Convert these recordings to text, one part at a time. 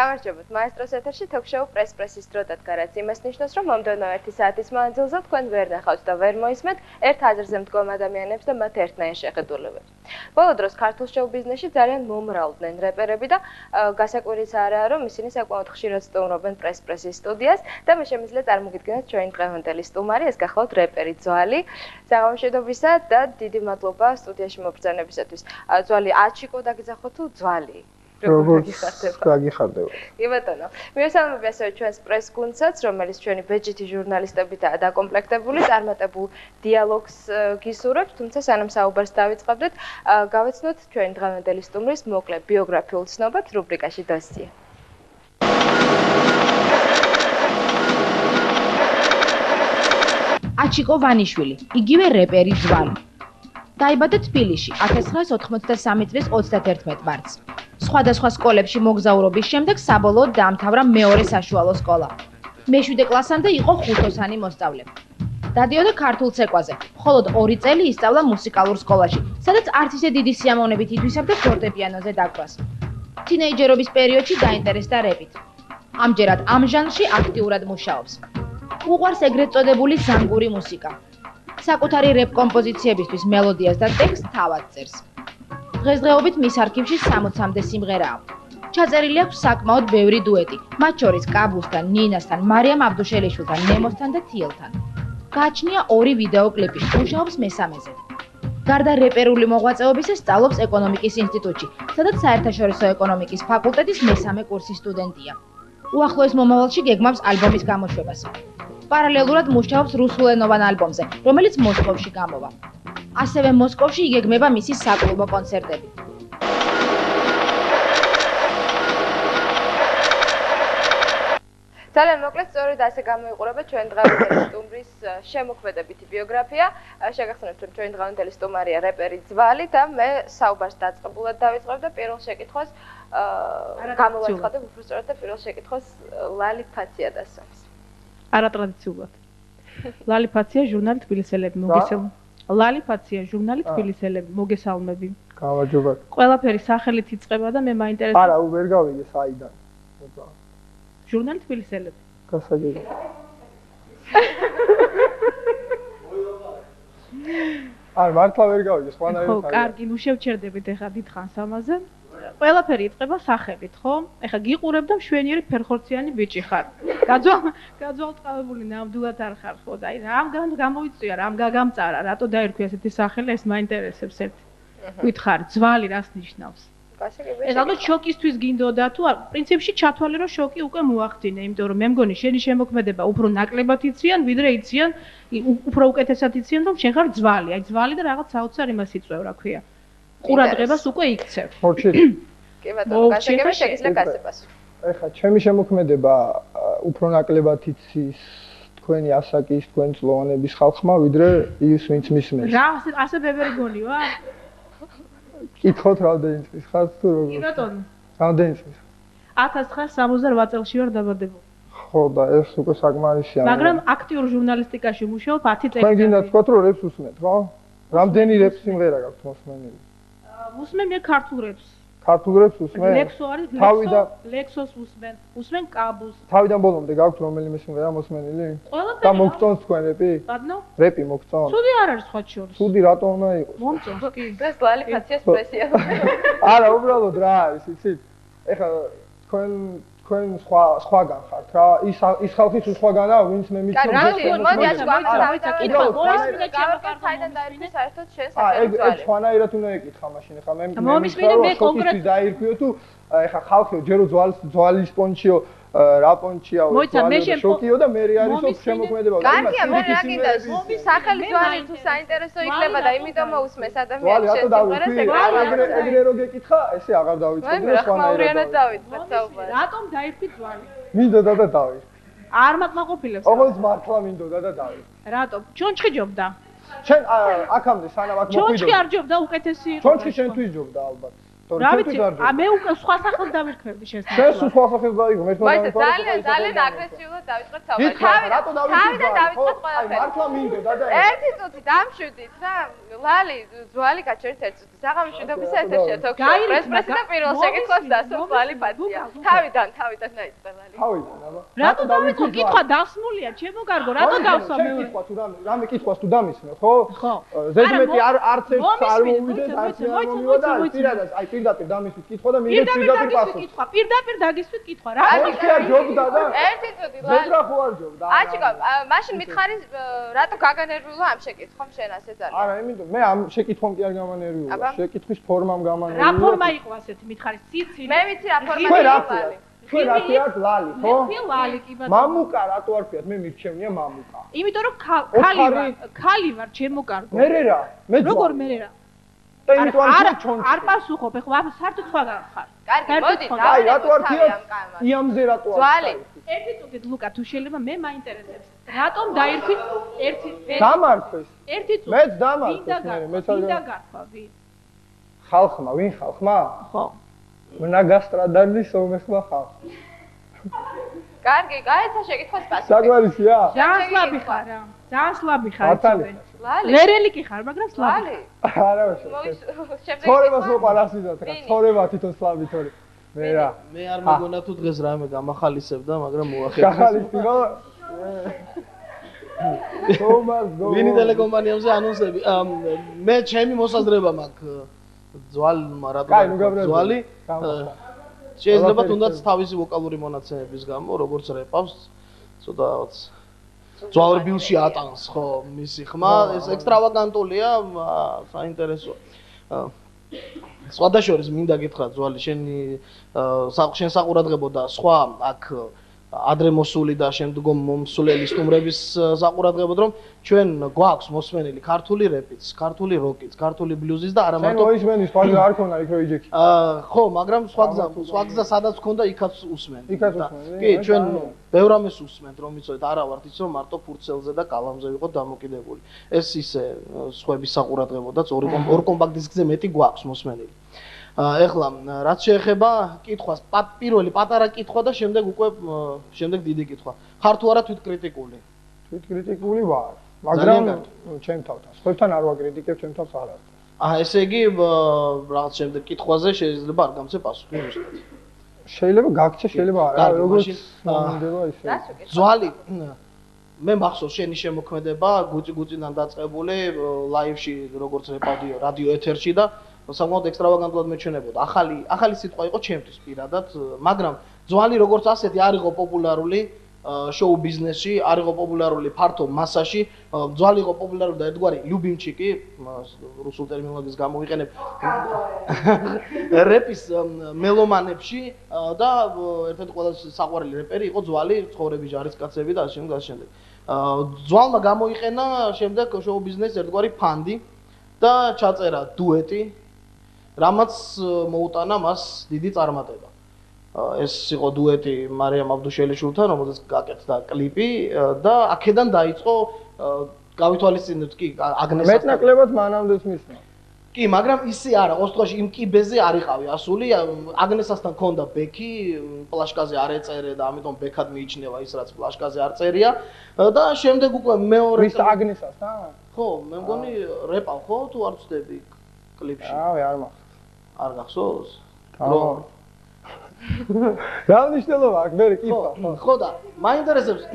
გამარჯობათ. მაესტროს ეთერში თოქ-შოუ პრესის დრო დადგა, რაც იმას ნიშნავს, რომ მომდევნო 1 საათის მანძილზე თქვენ ვერ ნახავთ და ვერ მოისმენთ ერთ აზრზე მდგომ ადამიანებს და მათ ერთნაირ შეხედულებებს. ბოლო დროს ქართულ შოუ ბიზნესში ძალიან მომრავლდნენ რეპერები და გასაკვირიც არაა, რომ ისინი საკმაოდ ხშირად სტუმრობენ პრესის სტუდიას და მე შემიძლია წარმოგიდგენოთ ჩვენი დღევანდელი სტუმარი, ეს გახლავთ რეპერი ძვალი. საღამოშიდობისა და დიდი მადლობა სტუდიაში მობრძანებისათვის. ძვალი აჩიკო დაგიძახო თუ ძვალი? როგორც გაგიხარდება. კი ბატონო. მივესალმები ასევე ჩვენს პრეს გუნდსაც, რომელიც ჩვენი ბეჯითი ჟურნალისტებითაა დაკომპლექტებული, წარმატებულ დიალოგს გისურვებთ, თუმცა სანამ საუბარს დავიწყებდეთ, გავეცნოთ ჩვენი დღევანდელი სტუმრის მოკლე ბიოგრაფიულ ცნობებს რუბრიკაში დოსიე. აჩიკო ვანიშვილი, იგივე რეპერი ძვალი. დაიბადა თბილისში 1983 წლის 31 მარტს. სხვადასხვა სკოლებში მოგზაურობის შემდეგ საბოლოოდ დაამთავრა მეორე საშუალო სკოლა. მე-7 კლასამდე იყო ხუთოსანი მოსწავლე. დადიოდა ქართულ ცეკვაზე, მხოლოდ 2 წელი ისწავლა მუსიკალურ სკოლაში, სადაც არც ისე დიდი სიამოვნებით ითვისებდა ფორტეპიანოზე დაკვრას. თინეიჯერობის პერიოდში დაინტერესდა რეპით. ამჯერად ამ ჟანრში აქტიურად მუშაობს. უყვარს ეგრეთ წოდებული ზანგური მუსიკა. საკუთარი რეპ კომპოზიციებისთვის მელოდიას და ტექსტს თავად წერს. დღესდღეობით მის არქივში 60-მდე სიმღერაა. ჩაწერილი აქვს საკმაოდ ბევრი დუეტი, მათ შორის კაბუსთან, ნინასთან, მარიამ აბდუშელიშვილთან, ნემოსთან და თიელთან. გააჩნია 2 ვიდეო კლიპი, მუშაობს მესამეზე. გარდა რეპერული მოღვაწეობისა, სწავლობს ეკონომიკის ინსტიტუტში, სადაც საერთაშორისო ეკონომიკის ფაკულტეტის მესამე კურსის სტუდენტია. უახლოეს მომავალში გეგმავს ალბომის გამოშვებას. პარალელურად მუშაობს რუსულენოვან ალბომზე, რომელიც მოსკოვში გამოვა. ასევე მოსკოვში იგეგმება მისი საკლუბო კონცერტები. ძალიან მოკლედ, სწორედ ასე გამოიყურება ჩვენი დღევანდელი სტუმრის შემოქმედებითი ბიოგრაფია. შეგახსენებთ, რომ ჩვენი დღევანდელი სტუმარია რეპერი ძვალი და მე საუბარს დაწყებულად დავიწყებ და პირველ შეკითხვას გამოვაცხადებ, უბრალოდ და პირველ შეკითხვას ლალი ფაცია დასვამს. არატრადიციულად. ლალი ფაცია ჟურნალი თბილისელები მოგესალმებით. ლალი ფაცია ჟურნალი თბილისელები მოგესალმები. გამარჯობა. ყველაფერი სახელით იწყება და მე მაინტერესებს. არა, ვერ გავიგე საიდან. ჟურნალი თბილისელები. გასაგები. არა, მართლა ვერ გავიგე, სხვანაირად. ხო, კარგი, ნუ შევჩერდებით ეხლა დიდხანს ამაზე. ყველაფერი იწყება სახელით, ხო? ეხლა გიყურებ და მშვენიერი ფერხორციანი ბიჭი ხარ. გაძვალწყავებული ნამდვილად არ ხარ, ხო? და აი რამ გამოიწვია, რამ გაგამწარა, რატო დაერქვი ესეთი სახელი, ეს მაინტერესებს ერთი. გითხარ, ძვალი რას ნიშნავს? ეს ალბათ შოკისთვის გინდოდა თუ არა? პრინციპში ჩათვალე რომ შოკი უკვე მოახდინე, იმიტომ რომ მე მგონი შენი შემოქმედება უფრო ნაკლებად იციან, ვიდრე იციან, უფრო უკეთესად იციან, რომ შენ ხარ ძვალი. აი ძვალი და რაღაც საოცარ იმას იწვევ, რა ქვია. ყურადღებას უკვე იქცევ. მოვჩი. კი ბატონო, გასაგები შეგიძლია გასებას. ეხლა ჩემი შემოქმედება უფრო ნაკლებად იცის თქვენი ასაკის, თქვენი წლოვანების ხალხმა, ვიდრე ის ვინც მისმენს. რა, ასე ბებერი გონი ვარ? კითხოთ რამდენი წლის ხარ თუ როგორ? კი ბატონო. რამდენი წლის? 1968 წელში ვარ დაბადებული. ხო და ეს უკვე საკმარისია. მაგრამ აქტიურ ჟურნალისტიკაში მუშაობ 10 წელი. თქვენ გინდა თქვათ რომ რეპს უსმენთ, ხო? რამდენი რეპს სიმღერა გაქვთ მოსმენილი? უსმენ მე ქართულ რეპს. ქართულ რეპს უსმენ? ლექსო არის, ლექსოს უსმენ. უსმენ კაბუს. თავიდან ბოლომდე გაქვთ რომელიმე სიმღერა მოსმენილი? ყველაფერი. და მოგწონს თქვენ რეპი? ბატონო? რეპი მოგწონს? ცუდი არ არის სხვა შორის. ცუდი რატო უნდა იყოს? მომწონს კი. ეს ლალი ფაციას პრესია. არა, უბრალოდ რა არის, იცით? ეხლა თქვენ სხვაგან ხართ რა, ის ხალხი თუ სხვაგანაა, ვინც მე მიცნობ. მოდი ასე გავიცავ, კითხვა, მოისმინე ჩემო საიდან დაირქვი საერთოდ შენ სახელმწიფო. ეს სხვანაირად უნდა ეკითხა მაშინ, ეხლა მე მომისმინე მე კონკრეტულად დაირქვიო თუ ეხლა ხალხიო, ჯერო ძვალის პონჩიო, რა პონჩია, შოკიო და მე არისო შემოქმედება. კარგია, მე რა გინდა, სახელი ძვალი თუ საინტერესო იქნება და იმიტომ მოусმეს ადამიანს შესაძლოა ეგრე რო გეკითხა, ესე აღარ დავიწყებდი სხვანაირად დავიწყეთ საუბარი. რატომ დაირქვი ძვალი? მინდოდა და დავიწყე. არ მაკმაყოფილებს. ოღონდ მართლა მინდოდა და დავიწყე. რატომ? ჩონჩხი ჯობდა. შენ აქამდე სანამ აქ მოხვიდო. ჩონჩხი არ ჯობდა უკეთესი იყო. ჩონჩხი შენთვის ჯობდა ალბათ. რა ვიცი, მე უკვე სხვა სახელს დავირქმევდი შესაძლოა. შენ სხვა სახელს დაიგო, მე მოიცა ძალიან აგრესიულად დავიწყეთ საუბარი. თავიდან დავიწყეთ ყველაფერი. აი მართლა მინდოდა და ერთი წუთი დამშვიდით რა. ლალი, ძვალი გაჩერეთ ერთი წუთი. საღამო მშვიდობისა ეთერშია თოქ-შოუ. პრესპრესი და პირველ შეკითხვას დასვამს ლალი პატია. თავიდან დაიწყე ლალი. თავიდან, აბა. რატო დავიწყო კითხვა დასმულია, ჩემო კარგო, რატო დავსვა მე? კითხვა თუ რამე კითხვას თუ დამისმენ, ხო? ხო. ზედმეტი არც ერთ არ მოვიდეს, არც არ მომივიდა, აი პირდაპირ დამისვით კითხვა და მივიდეთ პირდაპირ პასუხს. პირდაპირ დაგისვით კითხვა რა. რა ჯობდა და ერთი წუთი ლალი. ზედრა ხო არ ჯობდა. აჩიკა, მაშინ მითხარი რატო გაგანერვიულა ამ შეკითხვამ შენ ასე ძალიან. არა, იმიტომ მე ამ შეკითხვამ კი არ გამანერვიულა. შეკითხვის ფორმამ გამანერვიულა. რა ფორმა იყო ასეთი მითხარი? ციცი. მე ვიცი რა ფორმა იყო ლალი. თქვენ რა ხიათ ლალი, ხო? მე ლალი კი ბატონო. მამუკა რატო არ ხიათ? მე მირჩევნია მამუკა. იმიტომ რომ ქალი ვარ, ჩემო კარგო. მე რა? მე როგორ მე რა? და იმიტომ არ ჩონჩი. არ პასუხობ, ეხლა საერთოდ სხვაგან ხარ. კარგი, მოდი, აი რატო არ ხიათ? იამზე რატო არ? ძვალი. ერთი წუთით ლუკა თუ შეიძლება მე მაინტერესებს. რატომ დაირქვით ერთი დამარქვეს. ერთი წუთი. მეც დამარქვეს მე, მეც არ დაგარქვა ვინ? ხალხმა, ვინ ხალხმა? ხო. მნაგასტრადალი სომეხმა ხალხმა. კარგი, გაეცა შეკითხვას პასუხი. საგვარისია? ძალიან სლაბი ხარ რა. ძალიან სლაბი ხარ. ლალი. ლერელი კი ხარ, მაგრამ სლაბი. ლალი. არა, ცხოვრებას მოყარასიდოთ რა. ცხოვრება თვითონ სლაბი თორე. მე რა. მე არ მეგონა თუ დღეს რამე გამახალისებდა, მაგრამ მოახერხეს. გახალისებო. ვინი ტელეკომპანიებზე ანონსები. მე ჩემი მოსაზრება მაქვს ძვალმა რატომ ძვალი შეიძლება თუნდაც თავისი ვოკალური მონაცემების გამო როგორც რეპავს ცოტაც ძვალებილში ატანს ხო მისი ხმა ეს ექსტრავაგანტულია საინტერესო სხვადასხვა მინდა გითხრა ძვალი შენ საყურადღებო და სხვა აქ ადრე მოსული და შემდგომ მომსვლელი სტუმრების საყურადღებოდ რომ ჩვენ გვაქვს მოსმენილი ქართული რეპიც, ქართული როკიც, ქართული ბლუზის და არა მარტო შენ მოისმენის ფაილი არ ქონა იქ რო იჯექი. ხო, მაგრამ სხვა გზა სადაც ქონდა იქაც usmen. იქაც usmen. კი, ჩვენ ბევრ ამას usment რომ იცოდეთ, არა ვართ ის რომ მარტო ფურცელზე და კალამზე ვიყოთ დამოკიდებული. ეს ისე სხვების საყურადღებოდაც ორ კომპაქტ დისკზე მეტი გვაქვს მოსმენილი. ეხლა რაც შეეხება კითხვას, პირველი პატარა კითხვა და შემდეგ უკვე შემდეგ დიდი კითხვა. ხარ თუ არა თვითკრიტიკული? თვითკრიტიკული ვარ, მაგრამ ჩემ თავთან. სხვებთან არ ვაკრიტიკებ, ჩემ თავს არ არის. ესე იგი რაღაც შემდეგ კითხვაზე შეიძლება არ გამცე პასუხი ზუსტად. შეიძლება გაგცე, შეიძლება არა, როგორც მინდება ისე. ძვალი მე მახსოვს შენი შემოქმედება გუწი-გუწიდან დაწყებული ლაივში როგორც რეპავდიო რადიო ეთერში და საკმაოდ ექსტრავაგანტულად მეჩვენებოდა. ახალი სიტყვა იყო ჩემთვის პირადად, მაგრამ ძვალი როგორც ასეთი არ იყო პოპულარული შოუ ბიზნესში, არ იყო პოპულარული ფართო მასაში, ძვალი იყო პოპულარული და ერთგვარი ლიუბიმჩიკი, რუსულ ტერმინოლოგიას გამოვიყენებ, რეპის მელომანებში და ერთ-ერთი ყველაზე საყვარელი რეპერი იყო ძვალი, ცხოვრების ჯარისკაცები და ასე შემდეგ. ძვალმა გამოიყენა შემდეგ შოუ ბიზნესის ერთგვარი ფანდი და ჩაწერა დუეტი რამაც მოუტანა მას დიდი წარმატება. ეს იყო დუეტი მარიამ აბდუშელიშვილთან, რომელზეც გაკეთდა კლიპი და აქედან დაიწყო გავითვალისწინებთ კი აგნესასთან. მეტნაკლებად მანამდეც მისმა. კი, მაგრამ ისე არა, ოსტოში იმ კიბეზე არ იყავი ასული, აგნესასთან ქონდა ბექი, პლაშკაზე არ ეწერე და ამიტომ ბექად მიიჩნევა ის რაც პლაშკაზე არ წერია და შემდეგ უკვე მეორე ვის აგნესასთან? ხო, მე მგონი რეპავ ხო თუ არ ვწდები კლიპში? არ მახსოვს. არ გახსოვს? რა მნიშვნელობა აქვს მე კითხვა? ხო და მაინტერესებს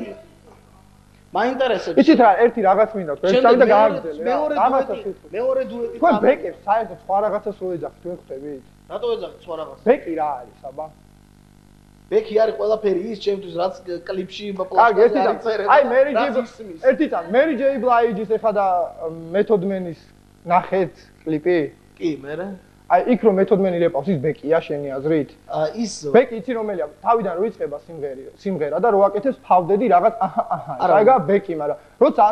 იცით რა, ერთი რაღაც მინდა თქვენ შევიდა გააგრძელე. მეორე დუეტი. თქვენ ბეკებს საერთოდ სხვა რაღაცას რო ეძახით, თქვენ ხვდებით? რატო ეძახით სხვა რაღაცას? ბეკი რა არის, აბა? ბეკი არის ყველაფერი ის ჩემთვის რაც კლიპში პლაშკაზე არის წერილი. აი მერი ჯეი ბლაიჯის ეხა და მეთოდმენის ნახეთ კლიპი? კი, მერე. აი იქ რომ მეთოდმენი რეპავს ის ბეკია შენი აზრით? ის ბეკი იცი რომელია? თავიდან რო იწყება სიმღერა და რო აკეთებს ფავდედი რაღაც აიგა ბეკი, მაგრამ როცა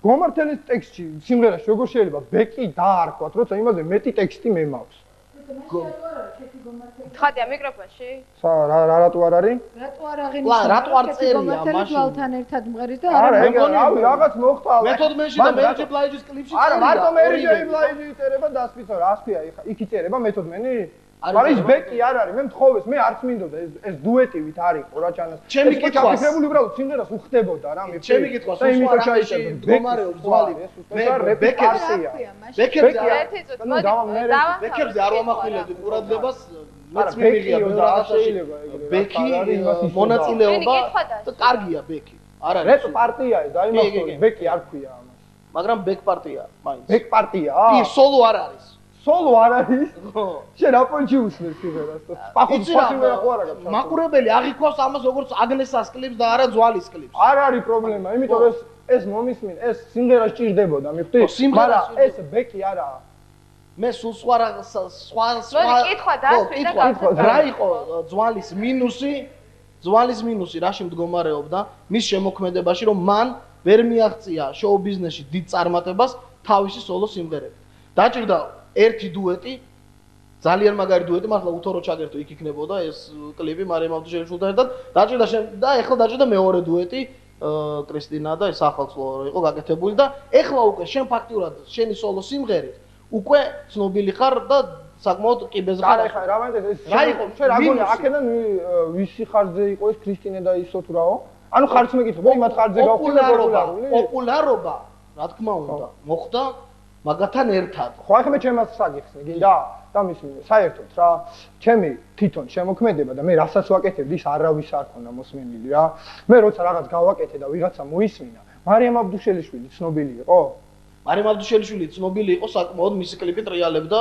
გომართელის ტექსტში სიმღერაში როგორ შეიძლება ბეკი დაარქვათ, როცა იმაზე მეტი ტექსტი მე მაქვს. თხადია მიკროფონში? რა რატო არ არის? რატო არ აღინიშნა? რატო არ წერია მაშინ? გვალთან ერთად მღერის და არა რავი რაღაც მოხდა. მეთოდმენში და მერიჯი ბლაიჯის კლიპში წერია. არა მარტო მერიჯი ბლაიჯი იწერება დასფიცო რა ასფია იქ იწერება მეთოდმენი? მაგრამ ის ბეკი არ არის, მე მთხოვეს, მე არც მინდოდა ეს დუეტივით არისო რა ჩანას. ჩემი კითხვა ჩაფიქრებული უბრალოდ სიმღერას უხდებოდა რა მე. ჩემი კითხვა სულ არაში მდგომარეობს ძვალი. მე ბეკებზე არ ვამახვილებდი ყურადღებას. მეც მიმიღია რაღაცაში. ბეკი მონაწილეობა და კარგია ბეკი. არ არის. რეპ პარტია ეს, დაიმახსოვრე, ბეკი არ ქვია ამას. მაგრამ ბეკ პარტია მაინც. ბეკ პარტია? კი, სოლო არ არის. სოლო არ არის? ხო. შენ აპონჩი უსმენ სიმღერას და პახუც სიმღერა ხო არა გაქვს? მაყურებელი აღიქვას ამას როგორც აგნესას კლიპს და არა ძვალის კლიპს. არ არის პრობლემა, იმიტომ რომ ეს მომისმენ, ეს სიმღერა სჭირდებოდა, მიხვდი? მაგრამ ეს ბეკი არაა. მე სულ სხვა კითხვა დასვი და გავხსნა. რა იყო ძვალის მინუსი? ძვალის მინუსი რაში მდგომარეობდა? მის შემოქმედებაში, რომ მან ვერ მიაღწია შოუ ბიზნესში დიდ წარმატებას თავისი სოლო სიმღერებით. დაჭირდა ერთი დუეტი, ძალიან მაგარი დუეტი, მართლა უთორო ჩაგერთო, იქ იქნებოდა ეს კლიპი მარიამ აბდუშელიშვილი ერთად. დაჭირდა და ეხლა დაჭირდა მეორე დუეტი, კრისტინა და ეს ახალწლო იყო გაკეთებული და ეხლა უკვე შენ ფაქტიურად შენი სოლო სიმღერით უკვე ცნობილი ხარ და საკმაოდ კიბეზე ხარ. არა, ეხლა რა მანდ ეს რა იყო? შენ რა გონია, აქედან ვისი ხარჯზე იყო ეს კრისტინე და ისო თუ რაო? ანუ ხარჯს მეკითხები, იმათ ხარჯზე გავხსნა პოპულარობა, რა თქმა უნდა, მოხდა მაგათან ერთად. ხო, ახლა მე ჩემს საგიხსნი, გინდა? და მისმინე, საერთოდ რა, ჩემი თვითონ შემოქმედება და მე რასაც ვაკეთებდი, ის არავის არ ქონდა მოსმენილი რა. მე როცა რაღაც გავაკეთე და ვიღაცა მოისმინა, მარიამ აბდუშელიშვილი ცნობილი იყო? მარიამ აბდუშელიშვილი ცნობილი იყო საკმაოდ, მისი კლიპი ტრიალებდა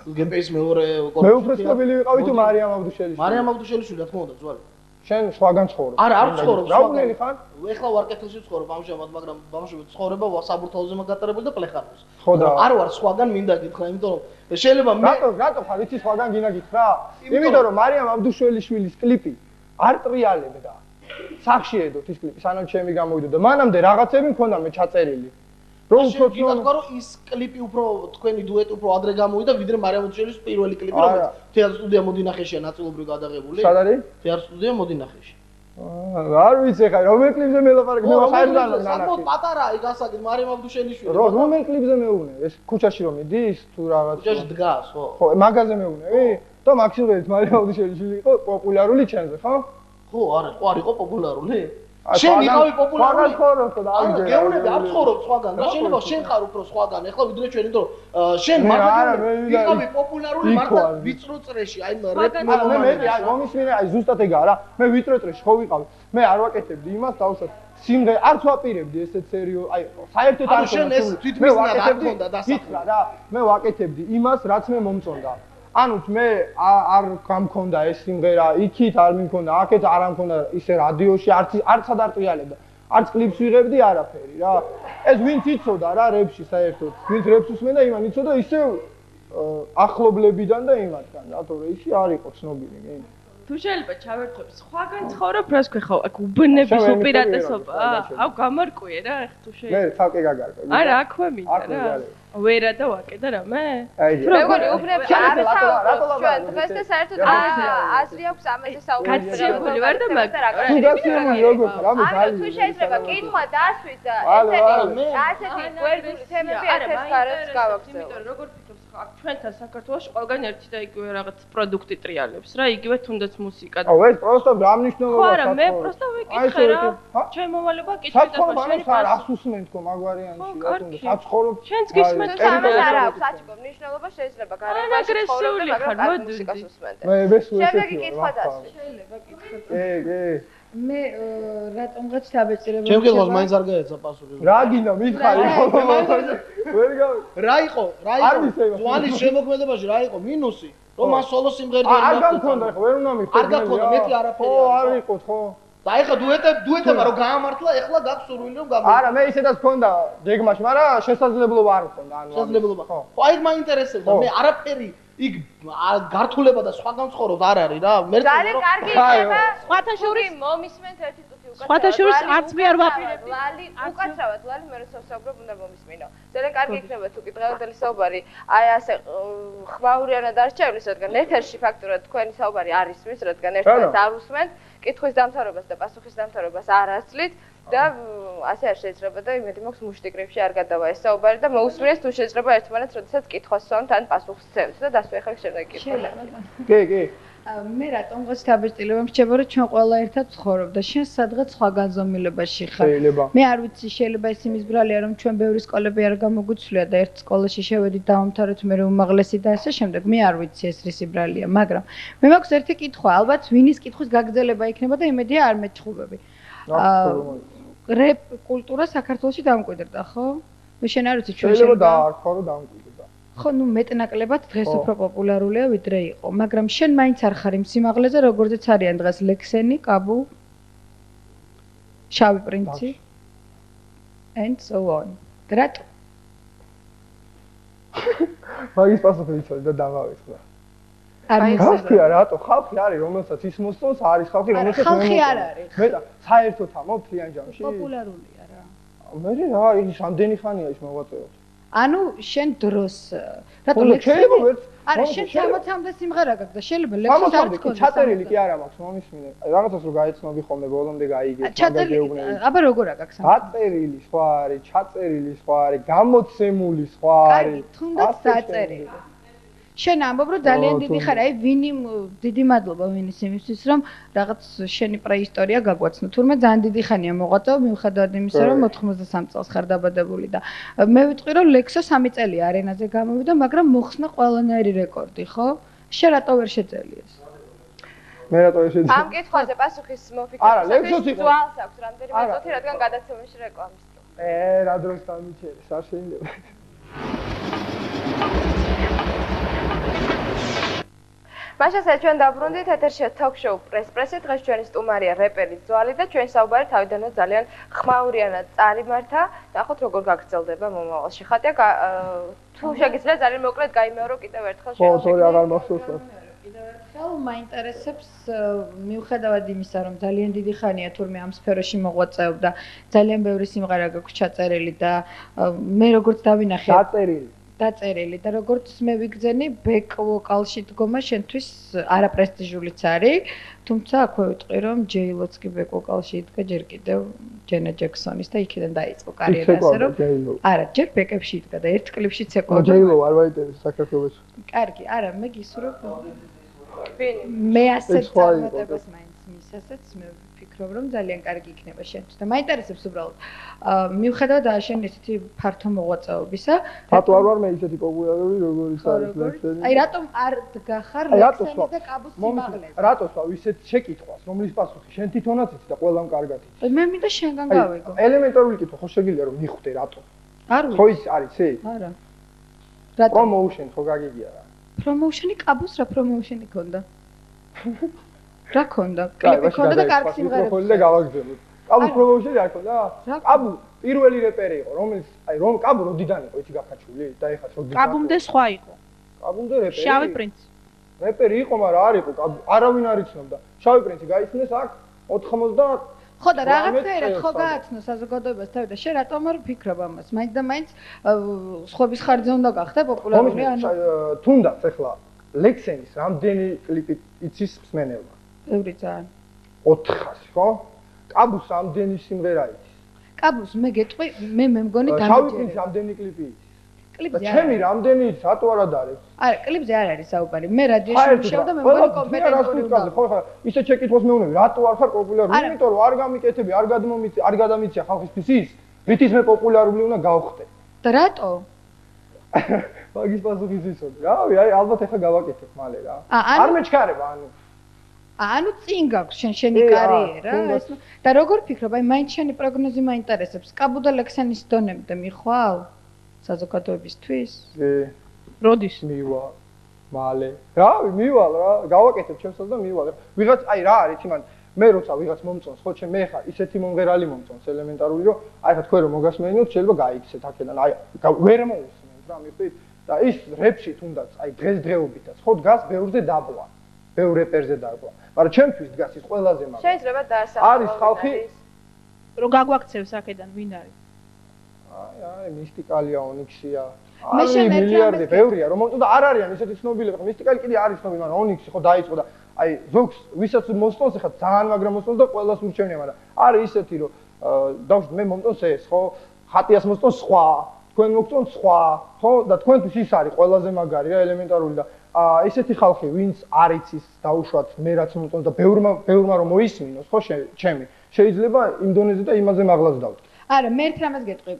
გემპეის მეორე მე უფრო ცნობილი ვიყავი თუ მარიამ აბდუშელიშვილი? მარიამ აბდუშელიშვილი რა თქმა უნდა ძვალი. შენ სხვაგან ცხოვრობ. არა, არ ვცხოვრობ. რა უნელი ხარ? ეხლა ვარ კეთილში ვცხოვრობ ამჟამად, მაგრამ ბავშვები ცხოვრება საბურთალოზე მაგატარებული და პლეხაროს. ხო და არ ვარ სხვაგან მინდა გითხრა, იმიტომ რომ შეიძლება მე რატო ხარ იცი სხვაგან გინდა გითხრა? იმიტომ რომ მარიამ აბდუშელიშვილის კლიპი არ ტრიალებდა. სახშიედოთ ის კლიპი, სანამ ჩემი გამოვიდა და მანამდე რაღაცები მქონდა მე ჩაწერილი. რომ უფრო გითხრა რომ ის კლიპი უფრო თქვენი დუეტი უფრო ადრე გამოვიდა, ვიდრე მარიამ აბდუშელიშვილი პირველი კლიპი, რომელიც თეატր სტუდია მოდინახეშია ნაწილობრივ გადაღებული. სად არის? თეატր სტუდია მოდინახეში. არ ვიცი ხა რომელ კლიპზე მელაპარაკე, მე ხაერდან ნანახი. საკმაოდ პატარაა ის ასაკი მარიამ აბდუშელიშვილი. რომელ კლიპზე მეუნე? ეს ქუჩაში რომ მიდის თუ რაღაც? ქუჩაში დგას, ხო. ხო, მაგაზე მეუნები? და მაქსიმალურად მარიამ აბდუშელიშვილი იყო პოპულარული ჩენზე, ხო? ხო, არ იყო პოპულარული? შენ იყავი პოპულარული? გეუნები არ ცხოვრობ სხვაგან. რა შეიძლება შენ ხარ უფრო სხვაგან, ეხლა ვიდრე ჩვენ, იმიტომ რომ შენ იყავი პოპულარული მარტო ვიწრო წრეში, აი რეპ მე მომისმინე, აი ზუსტად ეგაა რა. მე ვიწრო წრეში ხო ვიყავი. მე არ ვაკეთებდი იმას, თავშოთ სიმღერა არც ვაპირებდი ესეთ სერიოზ, აი საერთოდ არ შენ ეს თვითმისნად არ ქონდა დასახვა რა. მე ვაკეთებდი იმას, რაც მე მომწონდა. ანუ მე არ გამქონდა ეს სიმღერა, იქით არ მიმქონდა, აქეთ არ ამქონდა ისე რადიოში, არცად არ ტრიალებდა. არც კლიპს ვიღებდი არაფერი რა. ეს ვინც იცოდა რა რეპში საერთოდ. ვინც რეპს უსმენდა, იმან იცოდა ისე ახლობლებიდან და იმათგან, რა თორე ისი არ იყო ცნობილი მე. თუ შეიძლება ჩავერთვებ სხვაგან ცხოვრობ, რას ქვეხავ? აქ უბნების უპირატესობა? აუ გამარკვიე რა, ეხ თუ შეიძლება. მე ცალკე გაგარკვე. არა, აქვე მინდა რა. ვერა და ვაკე და რამე? მე მგონი უბნებში არ საუბრობ ჩვენ დღეს და საერთოდ აზრი აქვს ამაზე საუბარი. გაცილებული ვარ და მაგ. თუ გაცილებული როგორ ხარ? ამე ძალიან. თუ შეიძლება კითხვა დასვით და ასეთი გვერდული თემები ერთ-ერთ გარეთ გავაგზავნოთ. იმიტომ რომ როგორ ფიქრობ აქ ჩვენთან საქართველოში ყველგან ერთი და იგივე რაღაც პროდუქტი ტრიალებს რა, იგივე თუნდაც მუსიკა. აუ ეს პროსტო რა მნიშვნელობა აქვს? ხო არა, მე პროსტო ვიკითხე რა. ჩვენ მოვალება კითხე და ჩვენი ფარ ასუსმენ თქო მაგვარიანში რა თუნდაც საცხოვრობ. ჩვენც გისმენთ ამას არ აქვს საჭირო მნიშვნელობა შეიძლება გარემოში ცხოვრობ მაგრამ არ მუსიკას უსმენდე. მე ესეც შემდეგი კითხვა დასვი. შეიძლება კითხოთ. მე რატომღაც დაბეჭირებული ჩემ კითხვას მაინც არ გაეცა პასუხი. რა გინდა მითხარი? ვერ გავი. რა იყო? ძვალის შემოქმედებაში რა იყო მინუსი? რომ მას სოლო სიმღერები არ გამქონდა ხო ვერ უნდა მიხდე. არ გამქონდა მეტი არაფერი. ხო არ იყო ხო. და ეხლა დუეტება რომ გაამართლა, ეხლა გაქვს სურვილი რომ გამო. არა, მე ისედაც მქონდა გეგმაში, მაგრამ შესაძლებლობა არ მქონდა, ანუ შესაძლებლობა. ხო, აი მაინტერესებდა, მე არაფერი იქ გართულება და სხვაგან ცხოვრობ არ არის რა. მე ძალიან კარგი იქნება. სხვათა შორის მომისმენთ ერთი წუთი უკაცრავად. სხვათა შორის არც მე არ ვაპირებდი. ლალი უკაცრავად, ლალი მე როცა ვსაუბრობ უნდა მომისმინო. ძალიან კარგი იქნება თუ კი დღევანდელი საუბარი აი ასე ხვაურიანად არ შეავლის, რადგან ეთერში ფაქტურად თქვენი საუბარი არ ისმის, რადგან ერთმანეთს არ უსმენთ. კითხვის დამთავრებას და პასუხის დამთავრებას არ ასწლით და ასე არ შეიძლება და იმედი მაქვს მუშტიკრებში არ გადავა ეს საუბარი და მოусმინეს თუ შეიძლება ერთმანეთს როდესაც კითხავს სვამთ ან პასუხს სცემთ და დასვეხებ შემდეგ კითხვა. კი. მე რატომ გოც დაბეჭდილება მრჩება რომ ჩვენ ყველა ერთად ვცხოვრობ და შენ სადღაც სხვა განზომილებაში ხარ. მე არ ვიცი შეიძლება ეს იმის ბრალია რომ ჩვენ ბევრი სკოლები არ გამოგვიცვლია და ერთ სკოლაში შევედით დავამთავრეთ მე უმაღლესი და ასე შემდეგ. მე არ ვიცი ეს რისი ბრალია, მაგრამ მე მაქვს ერთი კითხვა, ალბათ ვინის კითხვის გაგრძელება იქნება და იმედია არ მეჩხუბები. რეპ კულტურა საქართველოში დამკვიდრდა, ხო? მე შენ არ ვიცი ჩვენ შეიძლება დაარქვა რომ დამკვიდრდა. ხო, ნუ მეტნაკლებად დღეს უფრო პოპულარულია ვიდრე იყო, მაგრამ შენ მაინც არ ხარ იმ სიმაღლეზე, როგორზეც არიან დღეს ლექსენი, კაბუ, შავი პრინცი and so on. რატო? მაგის პასუხი ვიცოდი და დამავიწყდა. არ ხალხია რატო? ხალხი არის, რომელსაც ის მოსწონს, არის ხალხი, რომელსაც ხალხი არ არის. მე და საერთოდ ამობ თლიან ჯამში. პოპულარულია რა. მე რა, ის რამდენი ხანია ის მოღვაწეობს? ანუ შენ დროს რატო ლექსები ვერც არა შენ 60-მდე სიმღერა გაქვს და შეიძლება ლექსს არ თქოს ჩაწერილი კი არა მაქვს მომისმინე რაღაცას რო გაეცნობი ხოლმე ბოლომდე გაიგე ჩაწერილი აბა როგორ აქვს ჩაწერილი სხვა არის ჩაწერილი სხვა არის გამოცემული სხვა არის თუნდაც დაწერილი შენ ამბობ რომ ძალიან დიდი ხარ აი ვინი დიდი მადლობა ვინის იმისთვის რომ რაღაც შენი პრეისტორია გაგვაცნო თურმე ძალიან დიდი ხანია მოღვაწეო მიუხედავად იმისა რომ 93 წელს ხარ დაბადებული და მე ვიტყვი რომ ლექსო 3 წელი არენაზე გამოვიდა მაგრამ მოხსნა ყველანაირი რეკორდი ხო შენ რატო ვერ შეძელი ეს მე რატო ვერ შეძელი ამ კითხვაზე პასუხის მოფიქრება არა ლექსოც იყო ძვალს აქვს რამდენიმე წუთი რადგან გადაცემაში რეკლამის დრო რა დროს დამიჩერი არ შეიძლება მაშასე ჩვენ დაბრუნდით ეთერში თოქ-შოუ პრეს-პრესი დღეს ჩვენი სტუმარია რეპერი ძვალი და ჩვენ საუბარი თავიდანვე ძალიან ხმაურიანად წარიმართა და ახოთ როგორ გაგრძელდება მომავალში ხატია თუ შეგიძლია ძალიან მოკლედ გაიმეორო კიდევ ერთხელ ხო თორე აღარ მახსოვს კიდევ ერთხელ მაინტერესებს მიუხედავად იმისა რომ ძალიან დიდი ხანია თურმე ამ სფეროში მოღვაწეობ და ძალიან ბევრი სიმღერა გაქვს ჩაწერილი და მე როგორც დავინახე დაწერილი და როგორც მე ვიგზენი ბეკ ვოკალში დგომა შენთვის არაპრესტიჟულიც არის თუმცა აქვე ვიტყვი რომ ჯეილოც კი ბეკ ვოკალში იდგა ჯერ კიდევ ჯენა ჯექსონის და იქიდან დაიწყო კარიერა ასე რომ არა ჯერ ბეკებში იდგა და ერთ კლიპშიც ეკო ჯეილო არ ვაიტერეს საქართველოში კარგი არა მე გისურვებ მე ასეთ წარმატებას მაინც მისასაც მე ვფიქრობ რომ ძალიან კარგი იქნება შენთვის და მაინტერესებს უბრალოდ მიუხედავად შენ ესეთი ფართო მოღვაწეობისა რატო არ ვარ მე ისეთი პოპულარული როგორიც არის ლექსენი აი რატომ არ დგახარ ლექსენი და კაბუს სიმაღლეზე რატო სვა ისეთ შეკითხვას რომლის პასუხი შენ თვითონაც იცი და ყველამ კარგად იცი მე მინდა შენგან გავიგო ელემენტარული კითხვა ხო შეგიძლია რომ მიხვდე რატო არ ვიცი ხო ის არის იცი არა რატო პრომოუშენ ხო გაგიგია რა პრომოუშენი კაბუს რა პრომოუშენი ქონდა რა ქონდა? კლიპი ქონდა და კარგი სიმღერები. მიკროფონი და გავაგზავნოთ. კაბუ პრომოუშენი არ ქონდა? კაბუ პირველი რეპერი იყო, რომელიც აი რომ კაბუ როდიდან იყო იცი გახაჩული და ეხლა როდიდან? კაბუმდე სხვა იყო. კაბუმდე რეპერი. შავი პრინცი. რეპერი იყო, მაგრამ არ იყო კაბუ. არავინ არ იცნობდა. შავი პრინცი გაიცნეს აქ 90 ხო და რაღაცაერად ხო გააცნო საზოგადოებას თავი და შენ რატომ არ ვფიქრობ ამას? მაინც და მაინც სხვების ხარჯზე უნდა გახდე პოპულარული ანუ თუნდაც ეხლა ლექსენის რამდენი კლიპი იცის მსმენელმა? ბევრი ძალიან 400 ხო? კაბუს რამდენი სიმღერა იცის? კაბუს მე გეტყვი მე მგონი დამიჯერება. შავი პრინცი რამდენი κλიპი იცის? კლიპზე ჩემი რამდენი იცის? რატო არ არის? არა, კლიპზე არ არის საუბარი. მე რადიოში ვშევ და მე მგონი კომპეტენტური ვარ. ხო ხა ისე შეკითხვას მეუბნები, რატო არ ხარ პოპულარული? იმიტომ რომ არ გამიკეთები, არ გადამიცია ხალხისთვის ის, რითიც მე პოპულარული უნდა გავხდე. და რატო? მაგის პასუხი ისოდი. რავი, აი ალბათ ახლა გავაკეთებ მალე რა. არ მეჩქარება ანუ. ანუ წინ გაქვს შენი კარიერა ეს და როგორ ფიქრობ აი მაინც შენი პროგნოზი მაინტერესებს კაბუ და ლექსენის დონემდე მიხვალ საზოგადოებისთვის როდის მივალ მალე რავი მივალ რა გავაკეთებ ჩემსაც და მივალ ვიღაც აი რა არის იმან მე როცა ვიღაც მომწონს ხო მე ხარ ისეთი მომღერალი მომწონს ელემენტარული რომ აი ხა თქვენ რომ მოგასმენინოთ შეიძლება გაიქცეთ აქედან აი ვერ მოусმენთ რა მიხვდით და ის რეპში თუნდაც აი დღესდღეობითაც ხო დგას ბევრზე დაბლა ბევრ რეპერზე დაბლა მაგრამ ჩემთვის დგას ის ყველაზე მაგარი შეიძლება დაასახელო არის ხალხი რომ გაგვაქცევს აქედან ვინ არის აი მისტიკალია ონიქსია არის მილიარდი ბევრია რომ მომწონდა არ არიან ისეთი ცნობილები მისტიკალი კიდე არის ცნობილი მაგრამ ონიქსი ხო დაიწყო და აი ზოგს ვისაც მოსწონს ახლა ძალიან მაგრამ მოსწონს და ყველას ურჩევნია მაგრამ არის ისეთი რომ დავშვით მე მომწონს ეს, ხო? ხატიას მოსწონს სხვა, თქვენ მოგწონს სხვა, ხო? და თქვენთვის ის არის ყველაზე მაგარი რა ელემენტარული და ესეთი ხალხი, ვინც არ იცის დაუშვათ მე რაც მომწონს და ბევრმა რომ მოისმინოს, ხო, ჩემი. შეიძლება იმ დონეზე და იმაზე მაღლაც დავდო. არა, მე ერთ რამას გეტყვი.